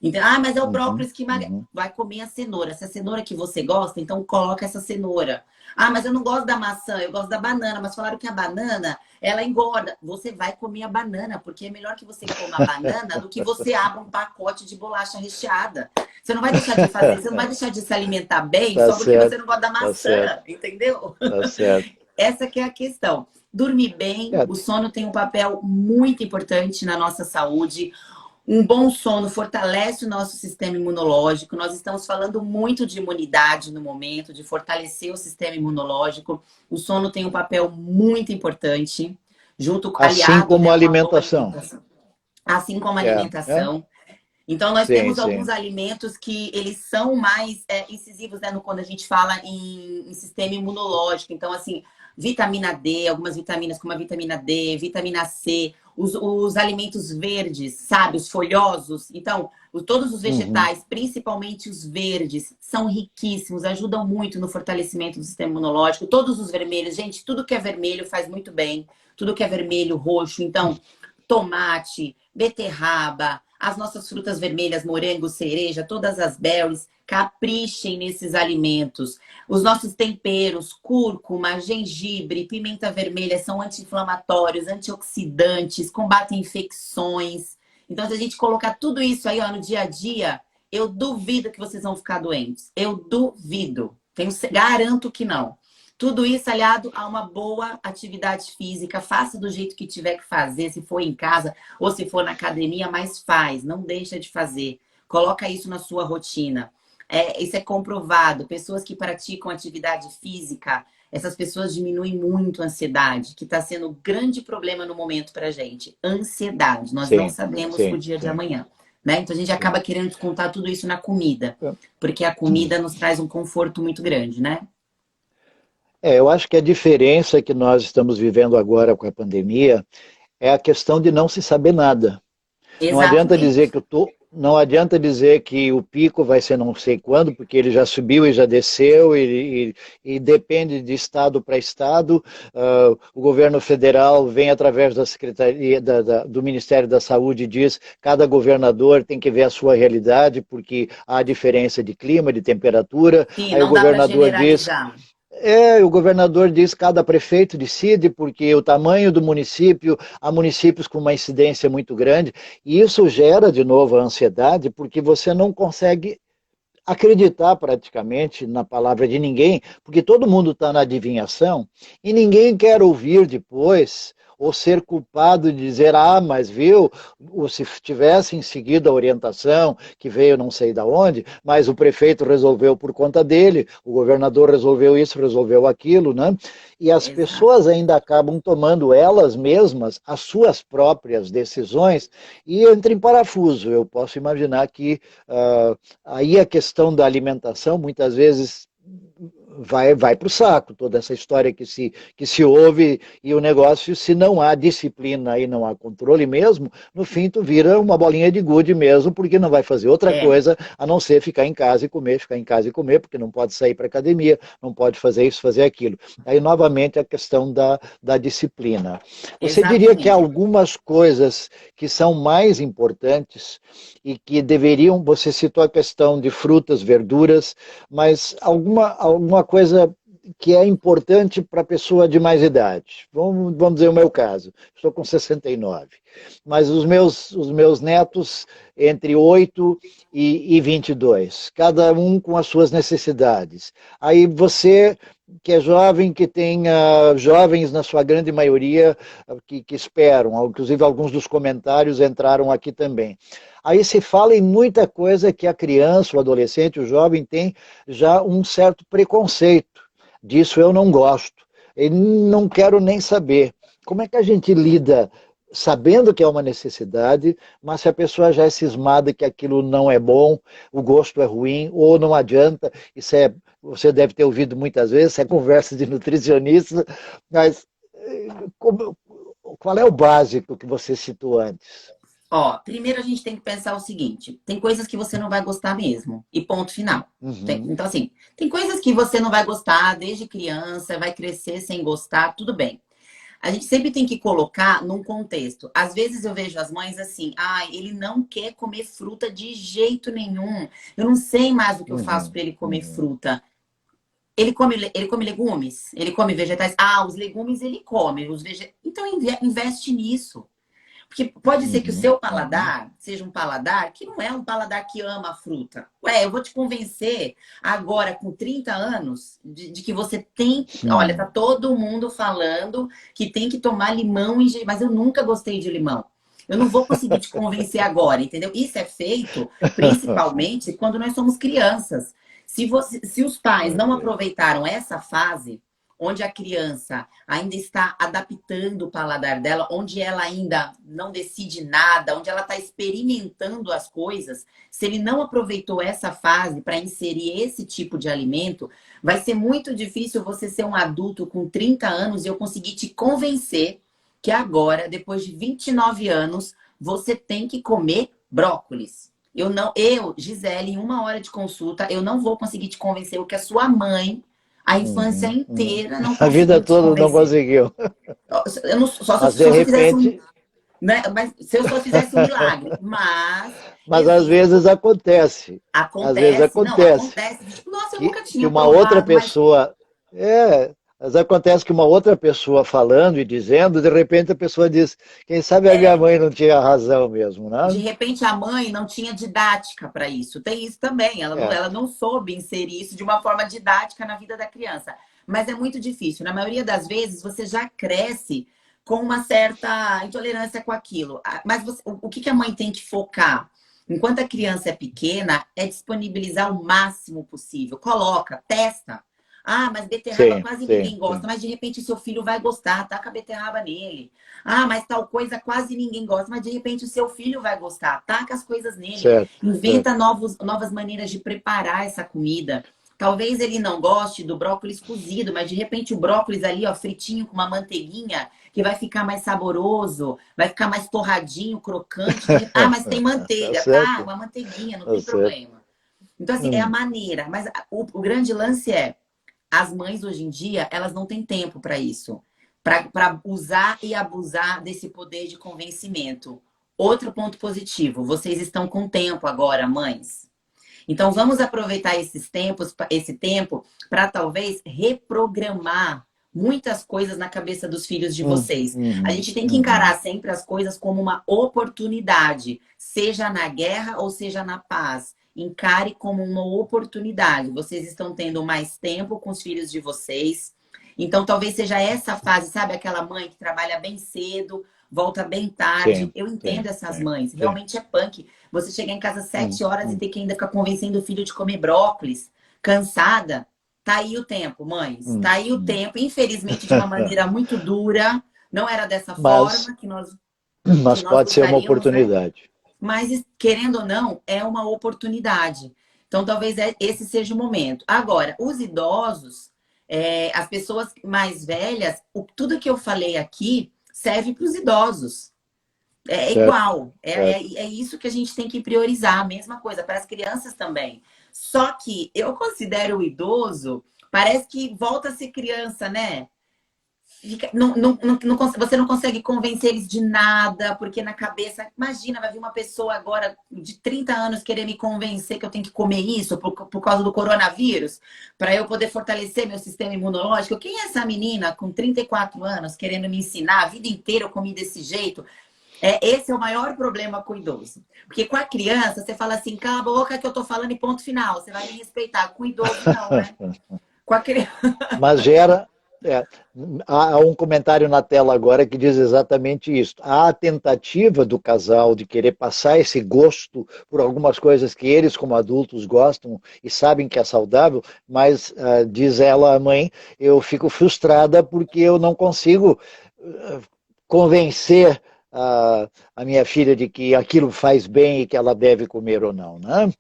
Então, ah, mas é o Uhum, brócolis que uhum. vai comer a cenoura. Se a cenoura que você gosta, então coloca essa cenoura. Ah, mas eu não gosto da maçã, eu gosto da banana. Mas falaram que a banana, ela engorda. Você vai comer a banana, porque é melhor que você coma a banana do que você abra um pacote de bolacha recheada. Você não vai deixar de fazer, você não vai deixar de se alimentar bem Tá só porque você certo, não gosta da tá certo, maçã, entendeu? tá certo. Essa que é a questão. Dormir bem, É, o sono tem um papel muito importante na nossa saúde. Um bom sono fortalece o nosso sistema imunológico. Nós estamos falando muito de imunidade no momento, de fortalecer o sistema imunológico. O sono tem um papel muito importante, assim aliado, como né, a a uma boa alimentação. alimentação. Assim como a É, alimentação. Então, nós sim, temos alguns sim. alimentos que eles são mais incisivos, né, quando a gente fala em sistema imunológico. Então, assim, vitamina D, algumas vitaminas como a vitamina D, vitamina C, os alimentos verdes, sabe, os folhosos. Então, todos os Uhum. vegetais, principalmente os verdes, são riquíssimos, ajudam muito no fortalecimento do sistema imunológico. Todos os vermelhos, gente, tudo que é vermelho faz muito bem. Tudo que é vermelho, roxo. Então, tomate, beterraba, as nossas frutas vermelhas, morango, cereja, todas as berries, caprichem nesses alimentos. Os nossos temperos, cúrcuma, gengibre, pimenta vermelha são anti-inflamatórios, antioxidantes, combatem infecções. Então, se a gente colocar tudo isso aí ó, no dia a dia, eu duvido que vocês vão ficar doentes. Eu duvido. Garanto que não. Tudo isso aliado a uma boa atividade física. Faça do jeito que tiver que fazer, se for em casa ou se for na academia, mas faz, não deixa de fazer. Coloca isso na sua rotina. Isso é comprovado. Pessoas que praticam atividade física, essas pessoas diminuem muito a ansiedade, que está sendo um grande problema no momento para a gente. Ansiedade. Nós não Sim, sabemos o sim, dia de sim, amanhã. Né? Então a gente sim. acaba querendo descontar tudo isso na comida, porque a comida nos traz um conforto muito grande, né? Eu acho que a diferença que nós estamos vivendo agora com a pandemia é a questão de não se saber nada. Não adianta dizer Exatamente. que não adianta dizer que o pico vai ser não sei quando, porque ele já subiu e já desceu e depende de estado para estado. O governo federal vem através da Secretaria do Ministério da Saúde e diz cada governador tem que ver a sua realidade, porque há diferença de clima, de temperatura. Sim, Aí o não dá para governador diz generalizar. o governador diz que cada prefeito decide, porque o tamanho do município, há municípios com uma incidência muito grande, e isso gera, de novo, a ansiedade, porque você não consegue acreditar praticamente na palavra de ninguém, porque todo mundo está na adivinhação e ninguém quer ouvir depois ou ser culpado de dizer, ah, mas viu, ou se tivessem seguido a orientação que veio não sei da onde, mas o prefeito resolveu por conta dele, o governador resolveu isso, resolveu aquilo, né? E as Exato. pessoas ainda acabam tomando elas mesmas as suas próprias decisões e entra em parafuso. Eu posso imaginar que aí a questão da alimentação muitas vezes vai para o saco, toda essa história que se ouve e o negócio, se não há disciplina e não há controle mesmo, no fim tu vira uma bolinha de gude mesmo, porque não vai fazer outra É, coisa a não ser ficar em casa e comer, ficar em casa e comer, porque não pode sair para academia, não pode fazer isso, fazer aquilo. Aí novamente a questão da disciplina. Você diria que há exatamente. algumas coisas que são mais importantes e que deveriam, você citou a questão de frutas, verduras, mas alguma coisa que é importante para a pessoa de mais idade. Vamos dizer o meu caso, estou com 69, mas os meus netos entre 8 e 22, cada um com as suas necessidades. Aí você que é jovem, que tem jovens na sua grande maioria que esperam, inclusive alguns dos comentários entraram aqui também. Aí se fala em muita coisa que a criança, o adolescente, o jovem tem já um certo preconceito. Disso eu não gosto. E não quero nem saber. Como é que a gente lida sabendo que é uma necessidade, mas se a pessoa já é cismada que aquilo não é bom, o gosto é ruim, ou não adianta, você deve ter ouvido muitas vezes, isso é conversa de nutricionista, mas como, qual é o básico que você citou antes? Ó, primeiro a gente tem que pensar o seguinte: tem coisas que você não vai gostar mesmo, e ponto final. Uhum, Então, assim, tem coisas que você não vai gostar desde criança, vai crescer sem gostar, tudo bem. A gente sempre tem que colocar num contexto. Às vezes eu vejo as mães assim, ele não quer comer fruta de jeito nenhum. Eu não sei mais o que eu faço para ele comer fruta. Ele come legumes? Ele come vegetais? Os legumes ele come. Então investe nisso. Porque pode ser que o seu paladar seja um paladar que não é um paladar que ama a fruta. Eu vou te convencer agora, com 30 anos, de que você tem... Olha, tá todo mundo falando que tem que tomar limão, mas eu nunca gostei de limão. Eu não vou conseguir te convencer agora, entendeu? Isso é feito principalmente quando nós somos crianças. Se os pais não aproveitaram essa fase, onde a criança ainda está adaptando o paladar dela, onde ela ainda não decide nada, onde ela está experimentando as coisas, se ele não aproveitou essa fase para inserir esse tipo de alimento, vai ser muito difícil você ser um adulto com 30 anos e eu conseguir te convencer que agora, depois de 29 anos, você tem que comer brócolis. Gisele, em 1 hora de consulta, eu não vou conseguir te convencer o que a sua mãe, a infância inteira, não A vida conseguiu te toda não convencer. conseguiu. Eu não, só Mas se de eu só fizesse um, repente... né? Mas se eu só fizesse um milagre. Mas às vezes acontece. Às vezes Acontece, não, acontece. acontece. Tipo, nossa, eu Que, nunca que tinha uma outra provado, mas pessoa... Mas acontece que uma outra pessoa falando e dizendo, de repente a pessoa diz, quem sabe a minha mãe não tinha razão mesmo, de né? repente a mãe não tinha didática para isso. Tem isso também. É, Ela não soube inserir isso de uma forma didática na vida da criança. Mas é muito difícil. Na maioria das vezes, você já cresce com uma certa intolerância com aquilo. Mas o que a mãe tem que focar? Enquanto a criança é pequena, é disponibilizar o máximo possível. Coloca, testa. Mas beterraba sim, quase sim, ninguém gosta. sim. Mas de repente seu filho vai gostar, taca a beterraba nele. Mas tal coisa quase ninguém gosta. Mas de repente o seu filho vai gostar, taca as coisas nele. Certo, certo. Inventa novas maneiras de preparar essa comida. Talvez ele não goste do brócolis cozido, mas de repente o brócolis ali, ó, fritinho com uma manteiguinha, que vai ficar mais saboroso, vai ficar mais torradinho, crocante. Mas tem Tá manteiga, tá? certo, Uma manteiguinha, não tá tem certo. problema. Então, assim, é a Hum, maneira. Mas o grande lance é, as mães hoje em dia, elas não têm tempo para isso. Para usar e abusar desse poder de convencimento. Outro ponto positivo, vocês estão com tempo agora, mães. Então, vamos aproveitar esse tempo para talvez reprogramar muitas coisas na cabeça dos filhos de vocês. A gente tem que uhum. encarar sempre as coisas como uma oportunidade, seja na guerra ou seja na paz. Encare como uma oportunidade. Vocês estão tendo mais tempo com os filhos de vocês. Então, talvez seja essa fase, sabe? Aquela mãe que trabalha bem cedo, volta bem tarde. Sim, Eu entendo sim, essas sim, mães. sim. Realmente é punk. Você chegar em casa às Hum, 7 horas e hum. ter que ainda ficar convencendo o filho de comer brócolis, cansada. Tá aí o tempo, mães. Tá aí o Hum. tempo. Infelizmente, de uma maneira muito dura. Não era dessa Mas, forma que mas nós pode ser uma gostaríamos, né? oportunidade. Mas, querendo ou não, é uma oportunidade. Então, talvez esse seja o momento. Agora, os idosos, as pessoas mais velhas, tudo que eu falei aqui serve para os idosos. É Certo, igual. certo. É isso que a gente tem que priorizar. A mesma coisa para as crianças também. Só que eu considero o idoso, parece que volta a ser criança, né? Você não consegue convencer eles de nada, porque na cabeça. Imagina, vai vir uma pessoa agora de 30 anos querer me convencer que eu tenho que comer isso por causa do coronavírus, para eu poder fortalecer meu sistema imunológico. Quem é essa menina com 34 anos querendo me ensinar? A vida inteira eu comi desse jeito. Esse é o maior problema com o idoso. Porque com a criança, você fala assim, cala a boca que eu tô falando e ponto final. Você vai me respeitar. Com o idoso, não, né? Com a criança. Mas gera. é, há um comentário na tela agora que diz exatamente isso. Há a tentativa do casal de querer passar esse gosto por algumas coisas que eles, como adultos, gostam e sabem que é saudável, mas, diz ela, a mãe, eu fico frustrada porque eu não consigo convencer a minha filha de que aquilo faz bem e que ela deve comer ou não, né?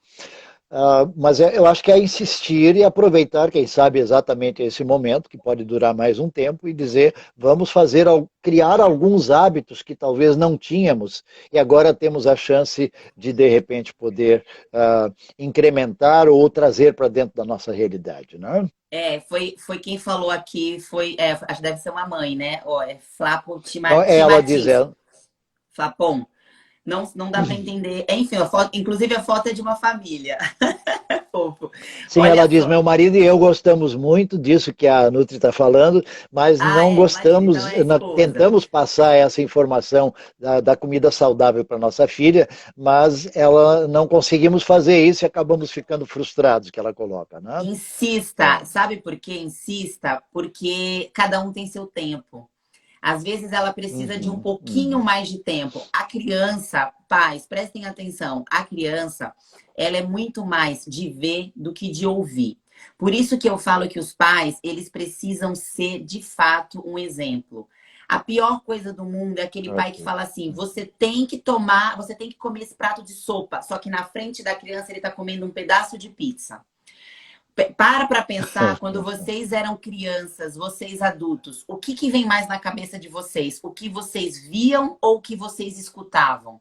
Mas eu acho que é insistir e aproveitar, quem sabe, exatamente esse momento, que pode durar mais um tempo, e dizer, vamos fazer, criar alguns hábitos que talvez não tínhamos, e agora temos a chance de repente, poder incrementar ou trazer para dentro da nossa realidade, né? Foi quem falou aqui, acho que deve ser uma mãe, né? Ó, é Flapo Não, ela diz, Timati, Flapon. Não dá para entender. Enfim, inclusive a foto é de uma família. Fofo. sim, ela Olha diz, só. meu marido e eu gostamos muito disso que a Nutri está falando, mas Ah, não imagina, então gostamos, é a esposa. tentamos passar essa informação da comida saudável para nossa filha, mas ela não conseguimos fazer isso e acabamos ficando frustrados, que ela coloca, né? Insista. Sabe por quê? Insista, porque cada um tem seu tempo. Às vezes ela precisa de um Uhum, pouquinho uhum. mais de tempo. A criança, pais, prestem atenção, a criança, ela é muito mais de ver do que de ouvir. Por isso que eu falo que os pais, eles precisam ser de fato um exemplo. A pior coisa do mundo é aquele pai que Ok. fala assim: você tem que tomar, você tem que comer esse prato de sopa, só que na frente da criança ele está comendo um pedaço de pizza. Para pensar, quando vocês eram crianças, vocês adultos, o que vem mais na cabeça de vocês? O que vocês viam ou o que vocês escutavam?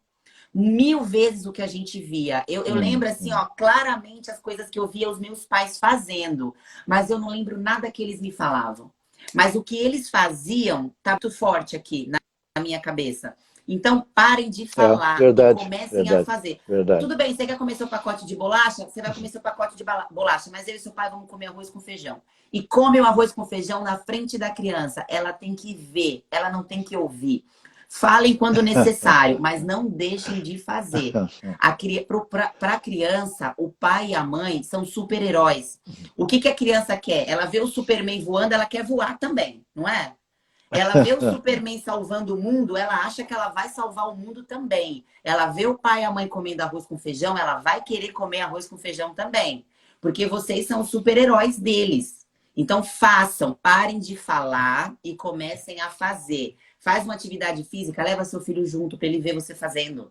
Mil vezes o que a gente via. Eu lembro assim, ó, claramente as coisas que eu via os meus pais fazendo, mas eu não lembro nada que eles me falavam. Mas o que eles faziam tá muito forte aqui na minha cabeça. Então, parem de falar e Verdade, comecem a verdade, fazer. verdade. Tudo bem, você quer comer seu pacote de bolacha? Você vai comer seu pacote de bolacha, mas eu e seu pai vamos comer arroz com feijão. E come o arroz com feijão na frente da criança. Ela tem que ver, ela não tem que ouvir. Falem quando necessário, mas não deixem de fazer. Para a criança, o pai e a mãe são super-heróis. O que a criança quer? Ela vê o Superman voando, ela quer voar também, não é? Ela vê o Superman salvando o mundo, ela acha que ela vai salvar o mundo também. Ela vê o pai e a mãe comendo arroz com feijão, ela vai querer comer arroz com feijão também. Porque vocês são os super-heróis deles. Então façam, parem de falar e comecem a fazer. Faz uma atividade física, leva seu filho junto para ele ver você fazendo.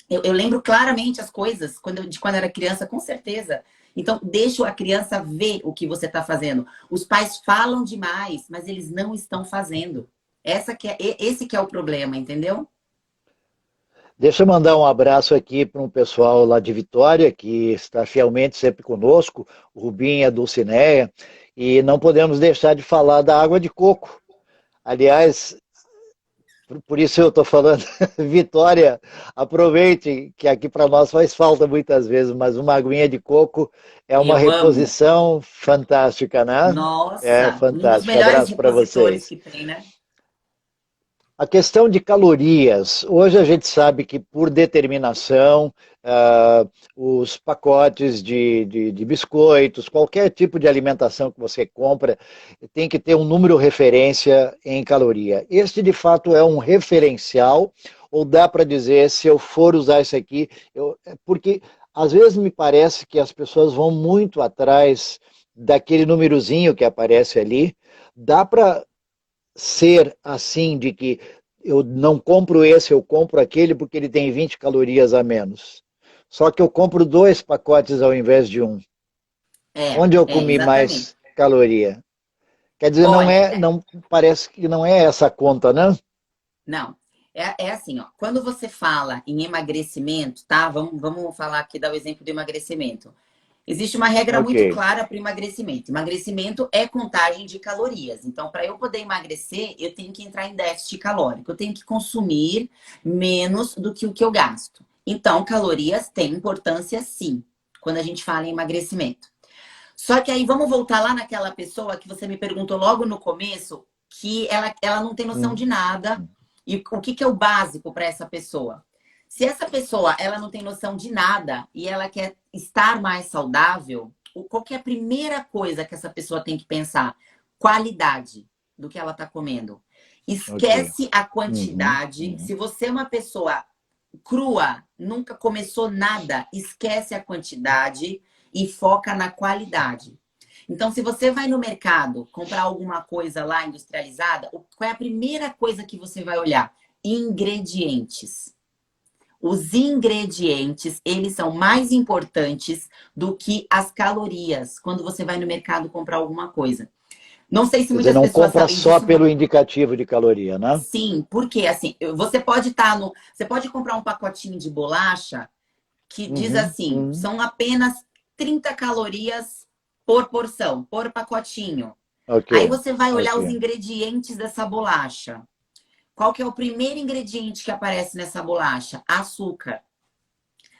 Eu lembro claramente as coisas de quando era criança, com certeza. Então, deixa a criança ver o que você está fazendo. Os pais falam demais, mas eles não estão fazendo. Esse que é o problema, entendeu? Deixa eu mandar um abraço aqui para um pessoal lá de Vitória, que está fielmente sempre conosco, o Rubinho e a Dulcineia, e não podemos deixar de falar da água de coco. Aliás, por isso eu estou falando, Vitória, aproveite que aqui para nós faz falta muitas vezes, mas uma aguinha de coco é uma Eu amo. reposição fantástica, né? É Nossa, um dos fantástico. melhores Abraço para repositores vocês. que tem, né? A questão de calorias, hoje a gente sabe que por determinação, os pacotes de biscoitos, qualquer tipo de alimentação que você compra, tem que ter um número referência em caloria. Este, de fato, é um referencial, ou dá para dizer, se eu for usar isso aqui, porque às vezes me parece que as pessoas vão muito atrás daquele númerozinho que aparece ali, dá para ser assim de que eu não compro esse, eu compro aquele porque ele tem 20 calorias a menos. Só que eu compro dois pacotes ao invés de um. Onde eu comi Exatamente. mais caloria? Quer dizer, Olha, não parece que não é essa a conta, né? não. É assim, ó. Quando você fala em emagrecimento, tá? Vamos falar aqui, dar o exemplo do emagrecimento. Existe uma regra muito Ok, clara para o emagrecimento. Emagrecimento é contagem de calorias. Então, para eu poder emagrecer, eu tenho que entrar em déficit calórico. Eu tenho que consumir menos do que o que eu gasto. Então, calorias têm importância sim, quando a gente fala em emagrecimento. Só que aí vamos voltar lá naquela pessoa que você me perguntou logo no começo, que ela não tem noção de nada. E o que é o básico para essa pessoa? Se essa pessoa ela não tem noção de nada e ela quer estar mais saudável, qual que é a primeira coisa que essa pessoa tem que pensar? Qualidade do que ela está comendo. ok. Esquece a Uhum, quantidade. uhum. Se você é uma pessoa crua, nunca começou nada, esquece a quantidade e foca na qualidade. Então, se você vai no mercado comprar alguma coisa lá industrializada, qual é a primeira coisa que você vai olhar? Ingredientes. Os ingredientes, eles são mais importantes do que as calorias, quando você vai no mercado comprar alguma coisa. Não sei se Quer dizer, muitas não pessoas compra sabem só disso, pelo mas indicativo de caloria, né? sim, porque assim, você pode estar no. Você pode comprar um pacotinho de bolacha que diz Uhum, assim: uhum. são apenas 30 calorias por porção, por pacotinho. Ok, Aí você vai olhar ok. os ingredientes dessa bolacha. Qual que é o primeiro ingrediente que aparece nessa bolacha? Açúcar.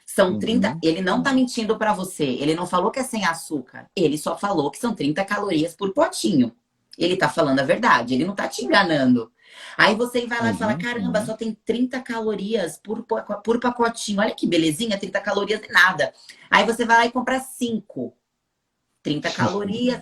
São 30. Uhum. Ele não está mentindo para você. Ele não falou que é sem açúcar. Ele só falou que são 30 calorias por potinho. Ele está falando a verdade. Ele não está te enganando. Aí você vai lá e fala: Uhum, caramba, uhum. só tem 30 calorias por pacotinho. Olha que belezinha, 30 calorias é nada. Aí você vai lá e compra 5. 30 calorias,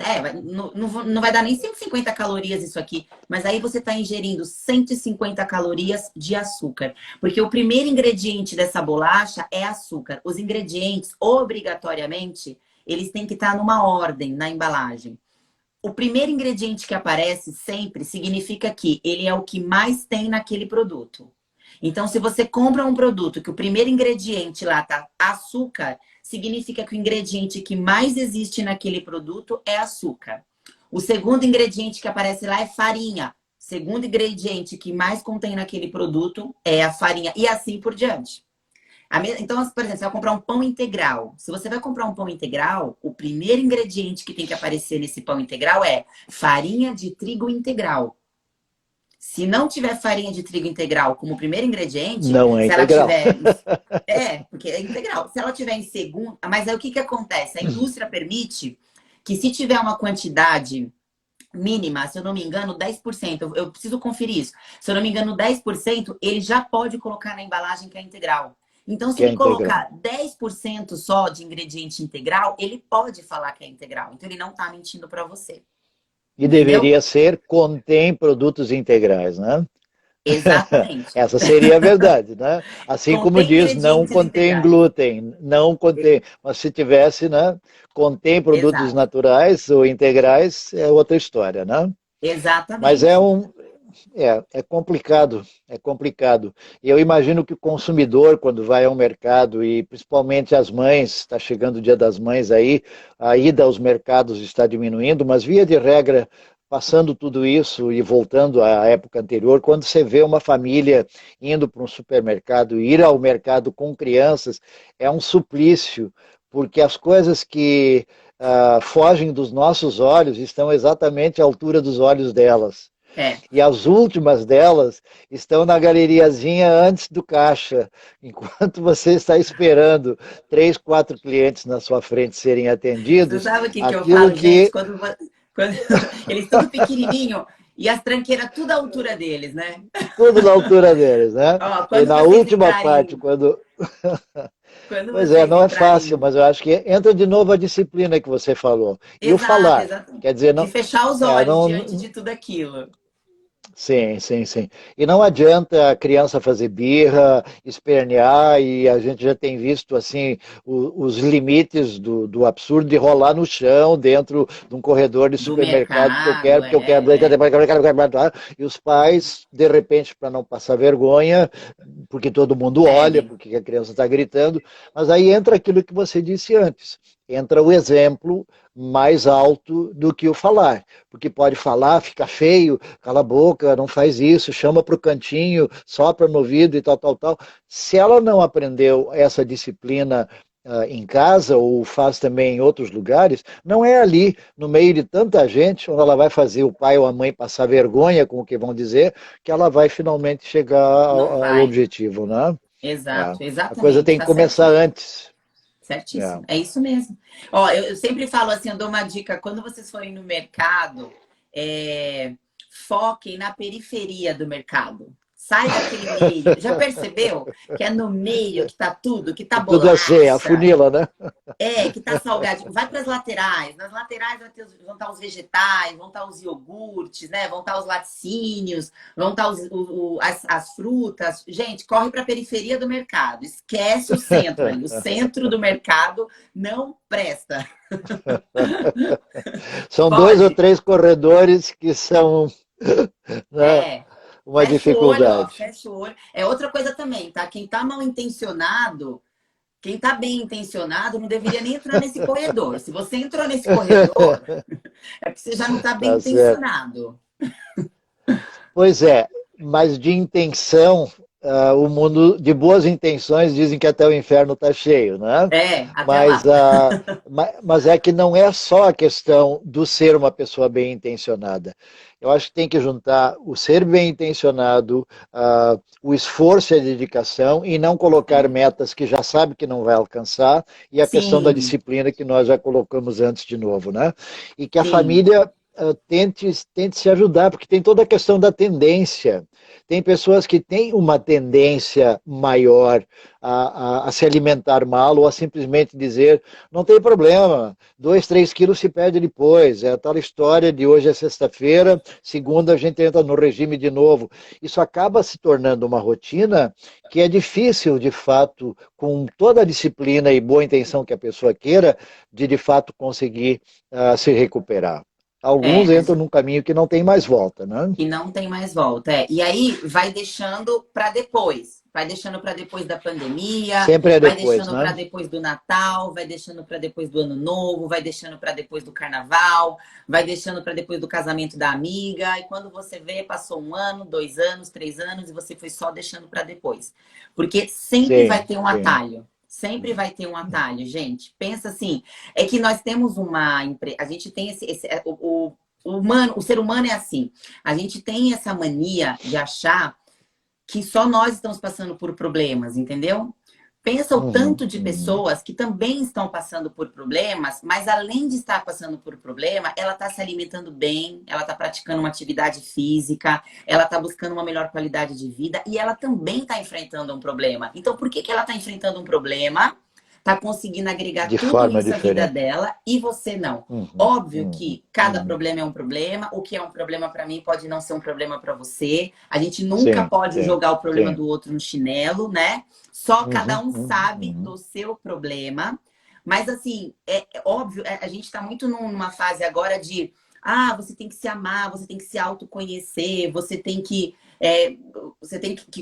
não vai dar nem 150 calorias isso aqui, mas aí você está ingerindo 150 calorias de açúcar, porque o primeiro ingrediente dessa bolacha é açúcar. Os ingredientes, obrigatoriamente, eles têm que estar numa ordem na embalagem. O primeiro ingrediente que aparece sempre significa que ele é o que mais tem naquele produto. Então, se você compra um produto que o primeiro ingrediente lá tá açúcar, significa que o ingrediente que mais existe naquele produto é açúcar. O segundo ingrediente que aparece lá é farinha. O segundo ingrediente que mais contém naquele produto é a farinha. E assim por diante. Então, por exemplo, você vai comprar um pão integral. Se você vai comprar um pão integral, o primeiro ingrediente que tem que aparecer nesse pão integral é farinha de trigo integral. Se não tiver farinha de trigo integral como primeiro ingrediente, Não é se ela integral. tiver. Porque é integral. Se ela tiver em segundo. Mas aí o que acontece? A indústria permite que, se tiver uma quantidade mínima, se eu não me engano, 10%, eu preciso conferir isso. Se eu não me engano, 10%, ele já pode colocar na embalagem que é integral. Então, se Que é ele integral. colocar 10% só de ingrediente integral, ele pode falar que é integral. Então, ele não está mentindo para você. E Entendeu? deveria ser contém produtos integrais, né? Exatamente. Essa seria a verdade, né? Assim como Contém diz, não ingredientes contém integrais. glúten, não contém. Mas se tivesse, né? Contém produtos Exato. naturais ou integrais, é outra história, né? Mas Exatamente. é complicado, é complicado. E eu imagino que o consumidor, quando vai ao mercado, e principalmente as mães, está chegando o Dia das Mães aí, a ida aos mercados está diminuindo, mas via de regra, passando tudo isso e voltando à época anterior, quando você vê uma família indo para um supermercado, ir ao mercado com crianças, é um suplício, porque as coisas que fogem dos nossos olhos estão exatamente à altura dos olhos delas. É. E as últimas delas estão na galeriazinha antes do caixa, enquanto você está esperando 3, 4 clientes na sua frente serem Você atendidos, sabe o que que eu aquilo falo, gente? que Quando eles tudo pequenininho e as tranqueiras tudo à altura deles, né? tudo na altura deles, né? Ó, E quando na vocês última parte, entrarem, quando quando pois é, vocês não é fácil, entrarem, mas eu acho que entra de novo a disciplina que você falou. E o exato, falar. exato, Quer dizer, de não, fechar os é, olhos não, diante de tudo aquilo. sim, sim, sim. E não adianta a criança fazer birra, espernear, e a gente já tem visto assim os limites do absurdo de rolar no chão dentro de um corredor de Do supermercado, mercado, porque eu quero, e os pais, de repente, para não passar vergonha, porque todo mundo olha, cedem. porque a criança está gritando, mas aí entra aquilo que você disse antes, entra o exemplo mais alto do que o falar, porque pode falar, fica feio, cala a boca, não faz isso, chama para o cantinho, sopra no ouvido e tal, tal, tal. Se ela não aprendeu essa disciplina em casa ou faz também em outros lugares, não é ali, no meio de tanta gente, onde ela vai fazer o pai ou a mãe passar vergonha com o que vão dizer, que ela vai finalmente chegar Não ao vai. objetivo, né? É. Exato, A coisa exatamente, tem que tá começar certíssimo. antes. É. Certíssimo. É isso mesmo. Ó, eu sempre falo assim, eu dou uma dica, quando vocês forem no mercado, foquem na periferia do mercado. Sai daquele meio. Já percebeu que é no meio que tá tudo, que tá Tudo assim, a bolacha, funila, né? que tá salgadinho. Vai para as laterais. Nas laterais vão estar os vegetais, vão estar os iogurtes, né? Vão estar os laticínios, vão estar as frutas. Gente, corre para a periferia do mercado. Esquece o centro ali. O centro do mercado não presta. São dois ou Pode? três corredores que são, né, É. uma Fecha o olho, ó, dificuldade. fecha o olho. É outra coisa também, tá? Quem tá mal intencionado, quem tá bem intencionado, não deveria nem entrar nesse corredor. Se você entrou nesse corredor, é porque você já não tá bem Tá certo. intencionado. Pois é, mas de intenção, o mundo de boas intenções dizem que até o inferno está cheio, né? É, até Mas, lá. mas é que não é só a questão do ser uma pessoa bem intencionada. Eu acho que tem que juntar o ser bem intencionado, o esforço e a dedicação e não colocar É. metas que já sabe que não vai alcançar e a questão da Sim, disciplina que nós já colocamos antes de novo, né? E que a sim. família tente se ajudar, porque tem toda a questão da tendência. Tem pessoas que têm uma tendência maior a se alimentar mal ou a simplesmente dizer, não tem problema, 2, 3 quilos se perde depois. É a tal história de hoje é sexta-feira, segunda a gente entra no regime de novo. Isso acaba se tornando uma rotina que é difícil, de fato, com toda a disciplina e boa intenção que a pessoa queira, de fato conseguir se recuperar. É, Alguns entram num caminho que não tem mais volta, né? e não tem mais volta. É. E aí vai deixando para depois. Vai deixando para depois da pandemia, Sempre é vai depois, deixando né? para depois do Natal, vai deixando para depois do Ano Novo, vai deixando para depois do Carnaval, vai deixando para depois do casamento da amiga. E quando você vê, passou 1 ano, 2 anos, 3 anos e você foi só deixando para depois. Porque sempre vai Sim, ter um sim. atalho. Sempre vai ter um atalho, gente. Pensa assim, é que nós temos uma empresa, a gente tem o ser humano é assim. A gente tem essa mania de achar que só nós estamos passando por problemas, entendeu? Pensa o Uhum, tanto de uhum. pessoas que também estão passando por problemas, mas além de estar passando por problema, ela está se alimentando bem, ela está praticando uma atividade física, ela está buscando uma melhor qualidade de vida e ela também está enfrentando um problema. Então, por que ela está enfrentando um problema? Está conseguindo agregar De tudo forma isso à vida diferente. dela e você não. Uhum, Óbvio uhum, que cada uhum. problema é um problema, o que é um problema para mim pode não ser um problema para você. A gente nunca Sim, pode sim, jogar o problema sim. do outro no chinelo, né? Só cada Uhum, um uhum, sabe uhum. do seu problema. Mas, assim, é óbvio, a gente está muito numa fase agora de você tem que se amar, você tem que se autoconhecer, você tem que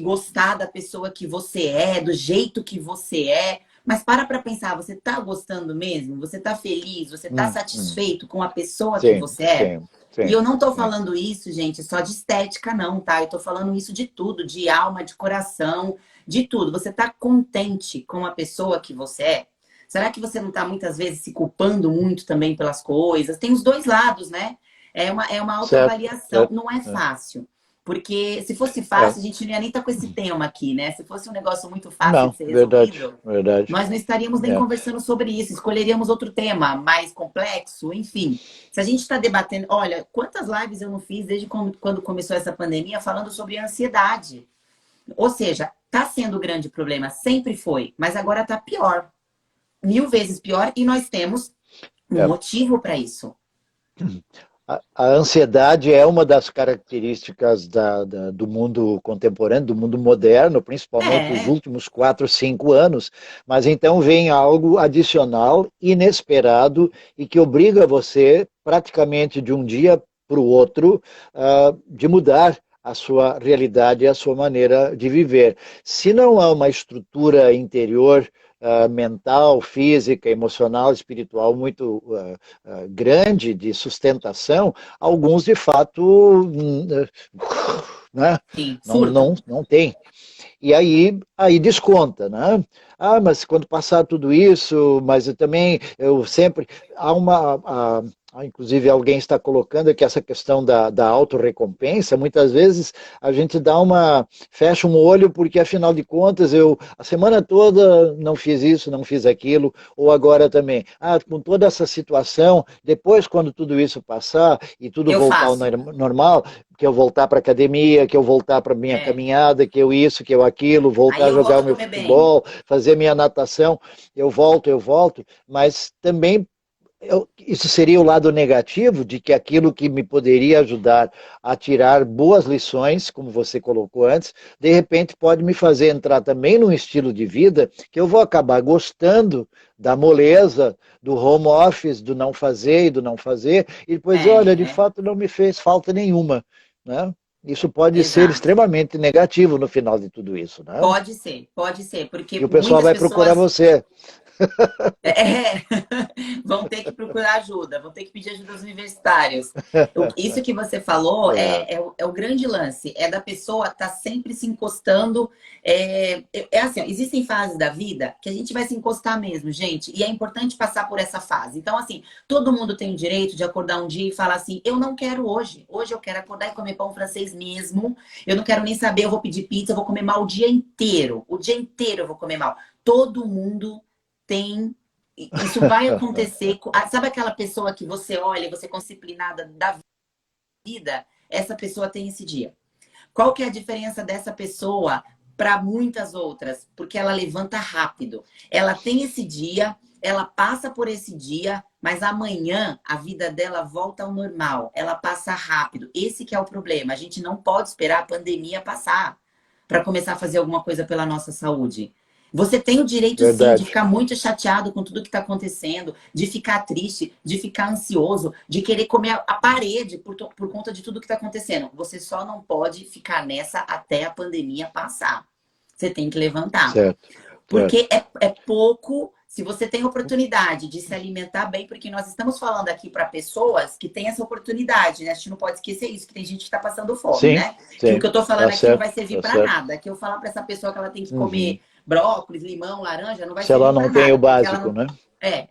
gostar da pessoa que você é, do jeito que você é. Mas para pensar, você tá gostando mesmo? Você tá feliz? Você tá Uhum. satisfeito com a pessoa que Sim, você é? sim, E sim, eu não tô sim. falando isso, gente, só de estética, não, tá? Eu tô falando isso de tudo, de alma, de coração, de tudo. Você tá contente com a pessoa que você é? Será que você não tá muitas vezes se culpando muito também pelas coisas? Tem os dois lados, né? É uma Certo, autoavaliação. certo. Não é É, fácil. Porque se fosse é. fácil, a gente não ia nem estar com esse tema aqui, né? Se fosse um negócio muito fácil de Não, ser verdade, resolvido, verdade. nós não estaríamos nem É. conversando sobre isso, escolheríamos outro tema mais complexo, enfim. Se a gente está debatendo, olha, quantas lives eu não fiz desde quando começou essa pandemia falando sobre ansiedade. Ou seja, está sendo um grande problema, sempre foi, mas agora está pior, 1000 vezes pior, e nós temos um É. motivo para isso. A ansiedade é uma das características do mundo contemporâneo, do mundo moderno, principalmente os É, últimos 4, 5 anos, mas então vem algo adicional, inesperado, e que obriga você, praticamente de um dia para o outro, de mudar a sua realidade e a sua maneira de viver. Se não há uma estrutura interior, mental, física, emocional, espiritual muito grande de sustentação, alguns de fato né, sim, não, surtam. não, não tem. E aí desconta, né? Ah, mas quando passar tudo isso, mas eu sempre há inclusive alguém está colocando que essa questão da autorrecompensa, muitas vezes a gente fecha um olho porque afinal de contas eu a semana toda não fiz isso, não fiz aquilo, ou agora também, com toda essa situação, depois quando tudo isso passar e tudo Eu voltar ao faço. normal, que eu voltar para academia, que eu voltar para minha É. caminhada, que eu isso, que eu aquilo, Aí voltar a eu jogar volto o a meu comer bem. futebol, fazer minha natação, eu volto, mas também isso seria o lado negativo de que aquilo que me poderia ajudar a tirar boas lições, como você colocou antes, de repente pode me fazer entrar também num estilo de vida que eu vou acabar gostando da moleza, do home office, do não fazer e do não fazer, e depois, olha, de É. fato não me fez falta nenhuma, né? Isso pode ser Exato. extremamente negativo no final de tudo isso, né? Pode ser, porque E o pessoal muitas vai procurar pessoas você. é, vão ter que procurar ajuda, vão ter que pedir ajuda aos universitários. Isso que você falou É, é o grande lance, é da pessoa estar sempre se encostando. Assim, ó, existem fases da vida que a gente vai se encostar mesmo, gente, e é importante passar por essa fase. Então, assim, todo mundo tem o direito de acordar um dia e falar assim: eu não quero hoje, hoje eu quero acordar e comer pão francês mesmo, eu não quero nem saber, eu vou pedir pizza, eu vou comer mal o dia inteiro eu vou comer mal. Todo mundo tem. Isso vai acontecer. Sabe aquela pessoa que você olha e você é disciplinada da vida? Essa pessoa tem esse dia. Qual que é a diferença dessa pessoa para muitas outras? Porque ela levanta rápido. Ela tem esse dia, ela passa por esse dia, mas amanhã a vida dela volta ao normal. Ela passa rápido. Esse que é o problema. A gente não pode esperar a pandemia passar para começar a fazer alguma coisa pela nossa saúde. Você tem o direito, sim, de verdade. ficar muito chateado com tudo que está acontecendo, de ficar triste, de ficar ansioso, de querer comer a parede por conta de tudo que está acontecendo. Você só não pode ficar nessa até a pandemia passar. Você tem que levantar. Certo, Porque certo. é pouco. Se você tem oportunidade de se alimentar bem, porque nós estamos falando aqui para pessoas que têm essa oportunidade, né? A gente não pode esquecer isso, que tem gente que está passando fome, Sim, né? Que o sim. que eu estou falando Tá aqui não vai certo, servir tá para certo. nada. Que eu falar para essa pessoa que ela tem que Uhum. comer brócolis, limão, laranja, não vai Se ela servir não para tem o nada, porque ela básico, não, né?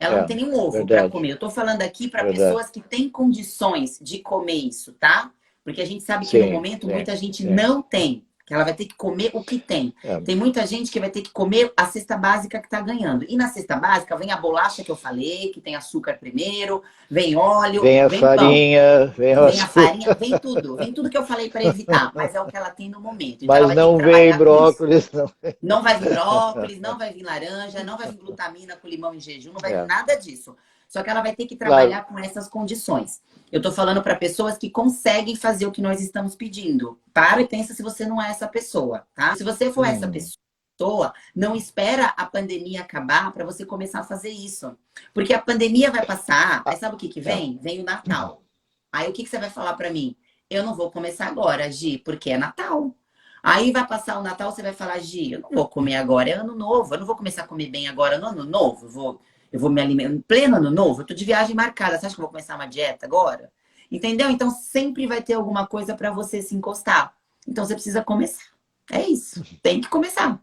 ela não É, tem nenhum ovo para verdade, comer. Eu estou falando aqui para verdade. pessoas que têm condições de comer isso, tá? Porque a gente sabe que no Sim, momento sim, muita gente sim. não tem, que ela vai ter que comer o que tem. É. Tem muita gente que vai ter que comer a cesta básica que está ganhando. E na cesta básica vem a bolacha que eu falei, que tem açúcar primeiro, vem óleo, Vem a vem pão, farinha, vem o vem a açúcar, farinha, vem tudo que eu falei para evitar, mas é o que ela tem no momento. Então ela mas vai ter que não vem trabalhar com isso. brócolis, não. Não vai vir brócolis, não vai vir laranja, não vai vir glutamina com limão em jejum, não vai vir É, nada disso. Só que ela vai ter que claro. trabalhar com essas condições. Eu estou falando para pessoas que conseguem fazer o que nós estamos pedindo. Para e pensa se você não é essa pessoa, tá? Se você for essa Hum. pessoa, não espera a pandemia acabar para você começar a fazer isso. Porque a pandemia vai passar, aí Ah, sabe o que que é. vem? Vem o Natal. Aí o que que você vai falar para mim? Eu não vou começar agora, Gi, porque é Natal. Aí vai passar o Natal, você vai falar, Gi, eu não vou comer agora, é ano novo, eu não vou começar a comer bem agora no ano novo, eu vou me alimentar em pleno ano novo, eu tô de viagem marcada, você acha que eu vou começar uma dieta agora? Entendeu? Então sempre vai ter alguma coisa para você se encostar. Então você precisa começar. É isso, tem que começar.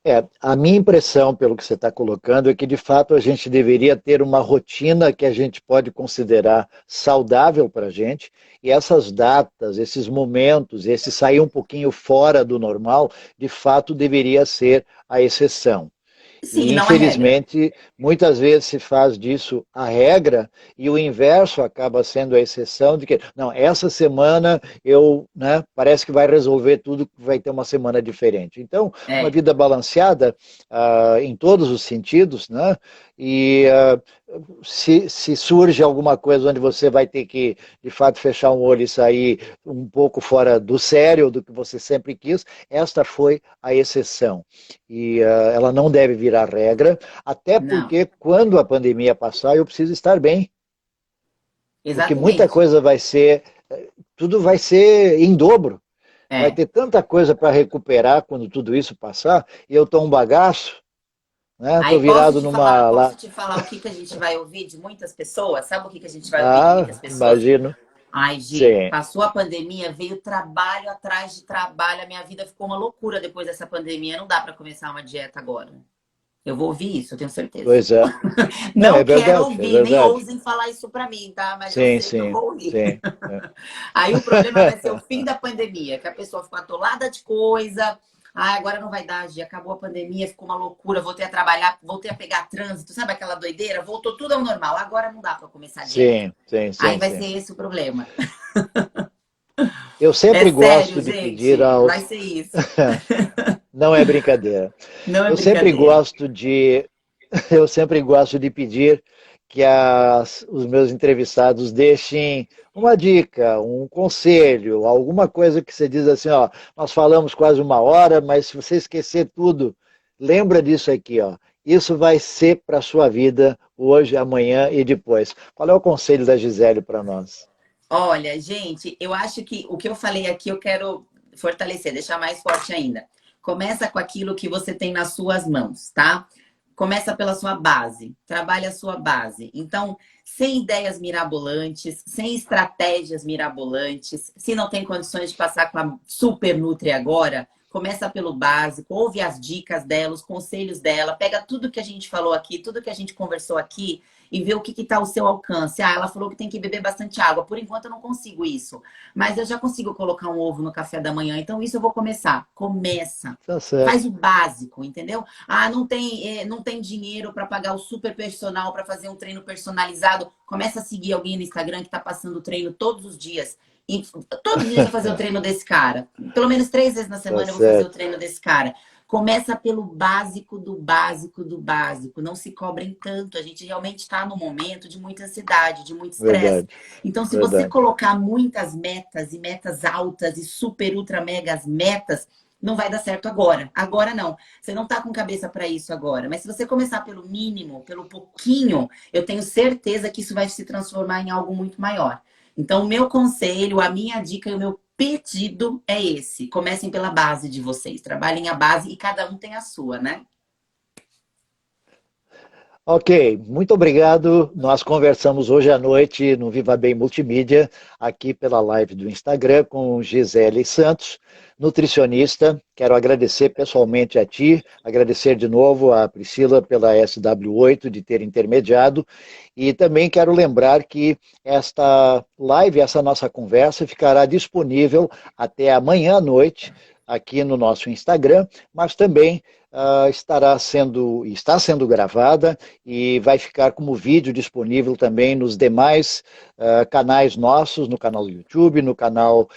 É, a minha impressão, pelo que você está colocando, é que de fato a gente deveria ter uma rotina que a gente pode considerar saudável para a gente, e essas datas, esses momentos, esse sair um pouquinho fora do normal, de fato deveria ser a exceção. Sim, E, não a regra. infelizmente, muitas vezes se faz disso a regra e o inverso acaba sendo a exceção de que, não, essa semana eu, né, parece que vai resolver tudo, vai ter uma semana diferente. Então, uma É, vida balanceada em todos os sentidos, né? E se surge alguma coisa onde você vai ter que, de fato, fechar um olho e sair um pouco fora do sério, do que você sempre quis, esta foi a exceção. E ela não deve virar regra, até não, porque quando a pandemia passar, eu preciso estar bem, porque muita exatamente. coisa vai ser, tudo vai ser em dobro. Vai É. ter tanta coisa para recuperar quando tudo isso passar, e eu estou um bagaço, né? Estou Aí posso virado te falar, numa. posso te falar o que que a gente vai ouvir de muitas pessoas? Sabe o que que a gente vai ouvir de Ah, muitas pessoas? imagino. Ai, Gi, Sim. passou a pandemia, veio trabalho atrás de trabalho, a minha vida ficou uma loucura depois dessa pandemia. Não dá para começar uma dieta agora. Eu vou ouvir isso, eu tenho certeza. Pois é. Não, é Não quero verdade, é ouvir, nem verdade. ousem falar isso para mim, tá? Mas eu Sim, sei que eu sim, vou ouvir. sim. É. Aí o problema vai ser o fim da pandemia, que a pessoa ficou atolada de coisa. Ah, agora não vai dar, Gi. Acabou a pandemia, ficou uma loucura. Voltei a trabalhar, voltei a pegar trânsito, sabe aquela doideira? Voltou tudo ao normal. Agora não dá para começar a dieta. Sim, sim, Aí sim, vai sim. ser esse o problema. Eu É sempre sério, gosto de pedir gente. Vai aos. ser isso. Não é brincadeira. Não é Eu sempre brincadeira. gosto de. Eu sempre gosto de pedir que os meus entrevistados deixem uma dica, um conselho, alguma coisa que você diz assim, ó, nós falamos quase uma hora, mas se você esquecer tudo, lembra disso aqui, ó. Isso vai ser para a sua vida hoje, amanhã e depois. Qual é o conselho da Gisele para nós? Olha, gente, eu acho que o que eu falei aqui eu quero fortalecer, deixar mais forte ainda. Começa com aquilo que você tem nas suas mãos, tá? Começa pela sua base, trabalha a sua base. Então, sem ideias mirabolantes, sem estratégias mirabolantes, se não tem condições de passar com a Super Nutri agora, começa pelo básico, ouve as dicas dela, os conselhos dela, pega tudo que a gente falou aqui, tudo que a gente conversou aqui e vê o que está ao seu alcance. Ah, ela falou que tem que beber bastante água. Por enquanto eu não consigo isso, mas eu já consigo colocar um ovo no café da manhã, então isso eu vou começar. Começa. Tá certo. Faz o básico, entendeu? Ah, não tem dinheiro para pagar o super personal para fazer um treino personalizado. Começa a seguir alguém no Instagram que está passando o treino todos os dias. E todos os dias eu vou fazer o treino desse cara. Pelo menos 3 vezes na Tá semana eu vou fazer o certo. treino desse cara. Começa pelo básico do básico do básico. Não se cobrem tanto. A gente realmente está num momento de muita ansiedade, de muito estresse. Verdade, Então, se você verdade. colocar muitas metas e metas altas e super, ultra, megas metas, não vai dar certo agora. Agora não. Você não está com cabeça para isso agora. Mas se você começar pelo mínimo, pelo pouquinho, eu tenho certeza que isso vai se transformar em algo muito maior. Então, o meu conselho, a minha dica e o meu pedido é esse. Comecem pela base de vocês. Trabalhem a base e cada um tem a sua, né? Ok, muito obrigado. Nós conversamos hoje à noite no Viva Bem Multimídia, aqui pela live do Instagram, com Gisele Santos, nutricionista. Quero agradecer pessoalmente a ti, agradecer de novo a Priscila pela SW8 de ter intermediado. E também quero lembrar que esta live, essa nossa conversa, ficará disponível até amanhã à noite, aqui no nosso Instagram, mas também está sendo gravada e vai ficar como vídeo disponível também nos demais canais nossos, no canal do YouTube, no canal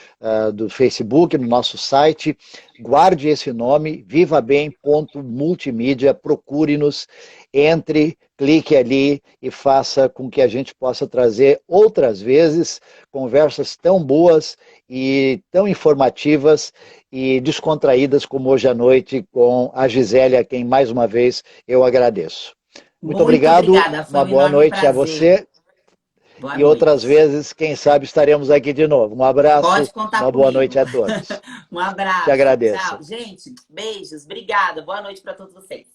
do Facebook, no nosso site. Guarde esse nome, vivabem.multimídia, procure-nos, entre, clique ali e faça com que a gente possa trazer outras vezes conversas tão boas e tão informativas e descontraídas como hoje à noite com a Gisele, a quem mais uma vez eu agradeço. Muito Muito obrigado, obrigada. Foi uma um boa enorme noite a prazer. você Boa e outras noite. vezes, quem sabe, estaremos aqui de novo. Um abraço, Pode contar uma boa comigo. noite a todos. Um Te abraço. agradeço. Tchau. Gente, beijos. Obrigada. Boa noite para todos vocês.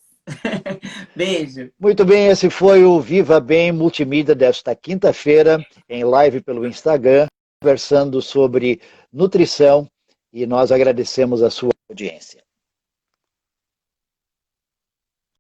Beijo. Muito bem, esse foi o Viva Bem Multimídia desta quinta-feira, em live pelo Instagram, conversando sobre nutrição e nós agradecemos a sua audiência.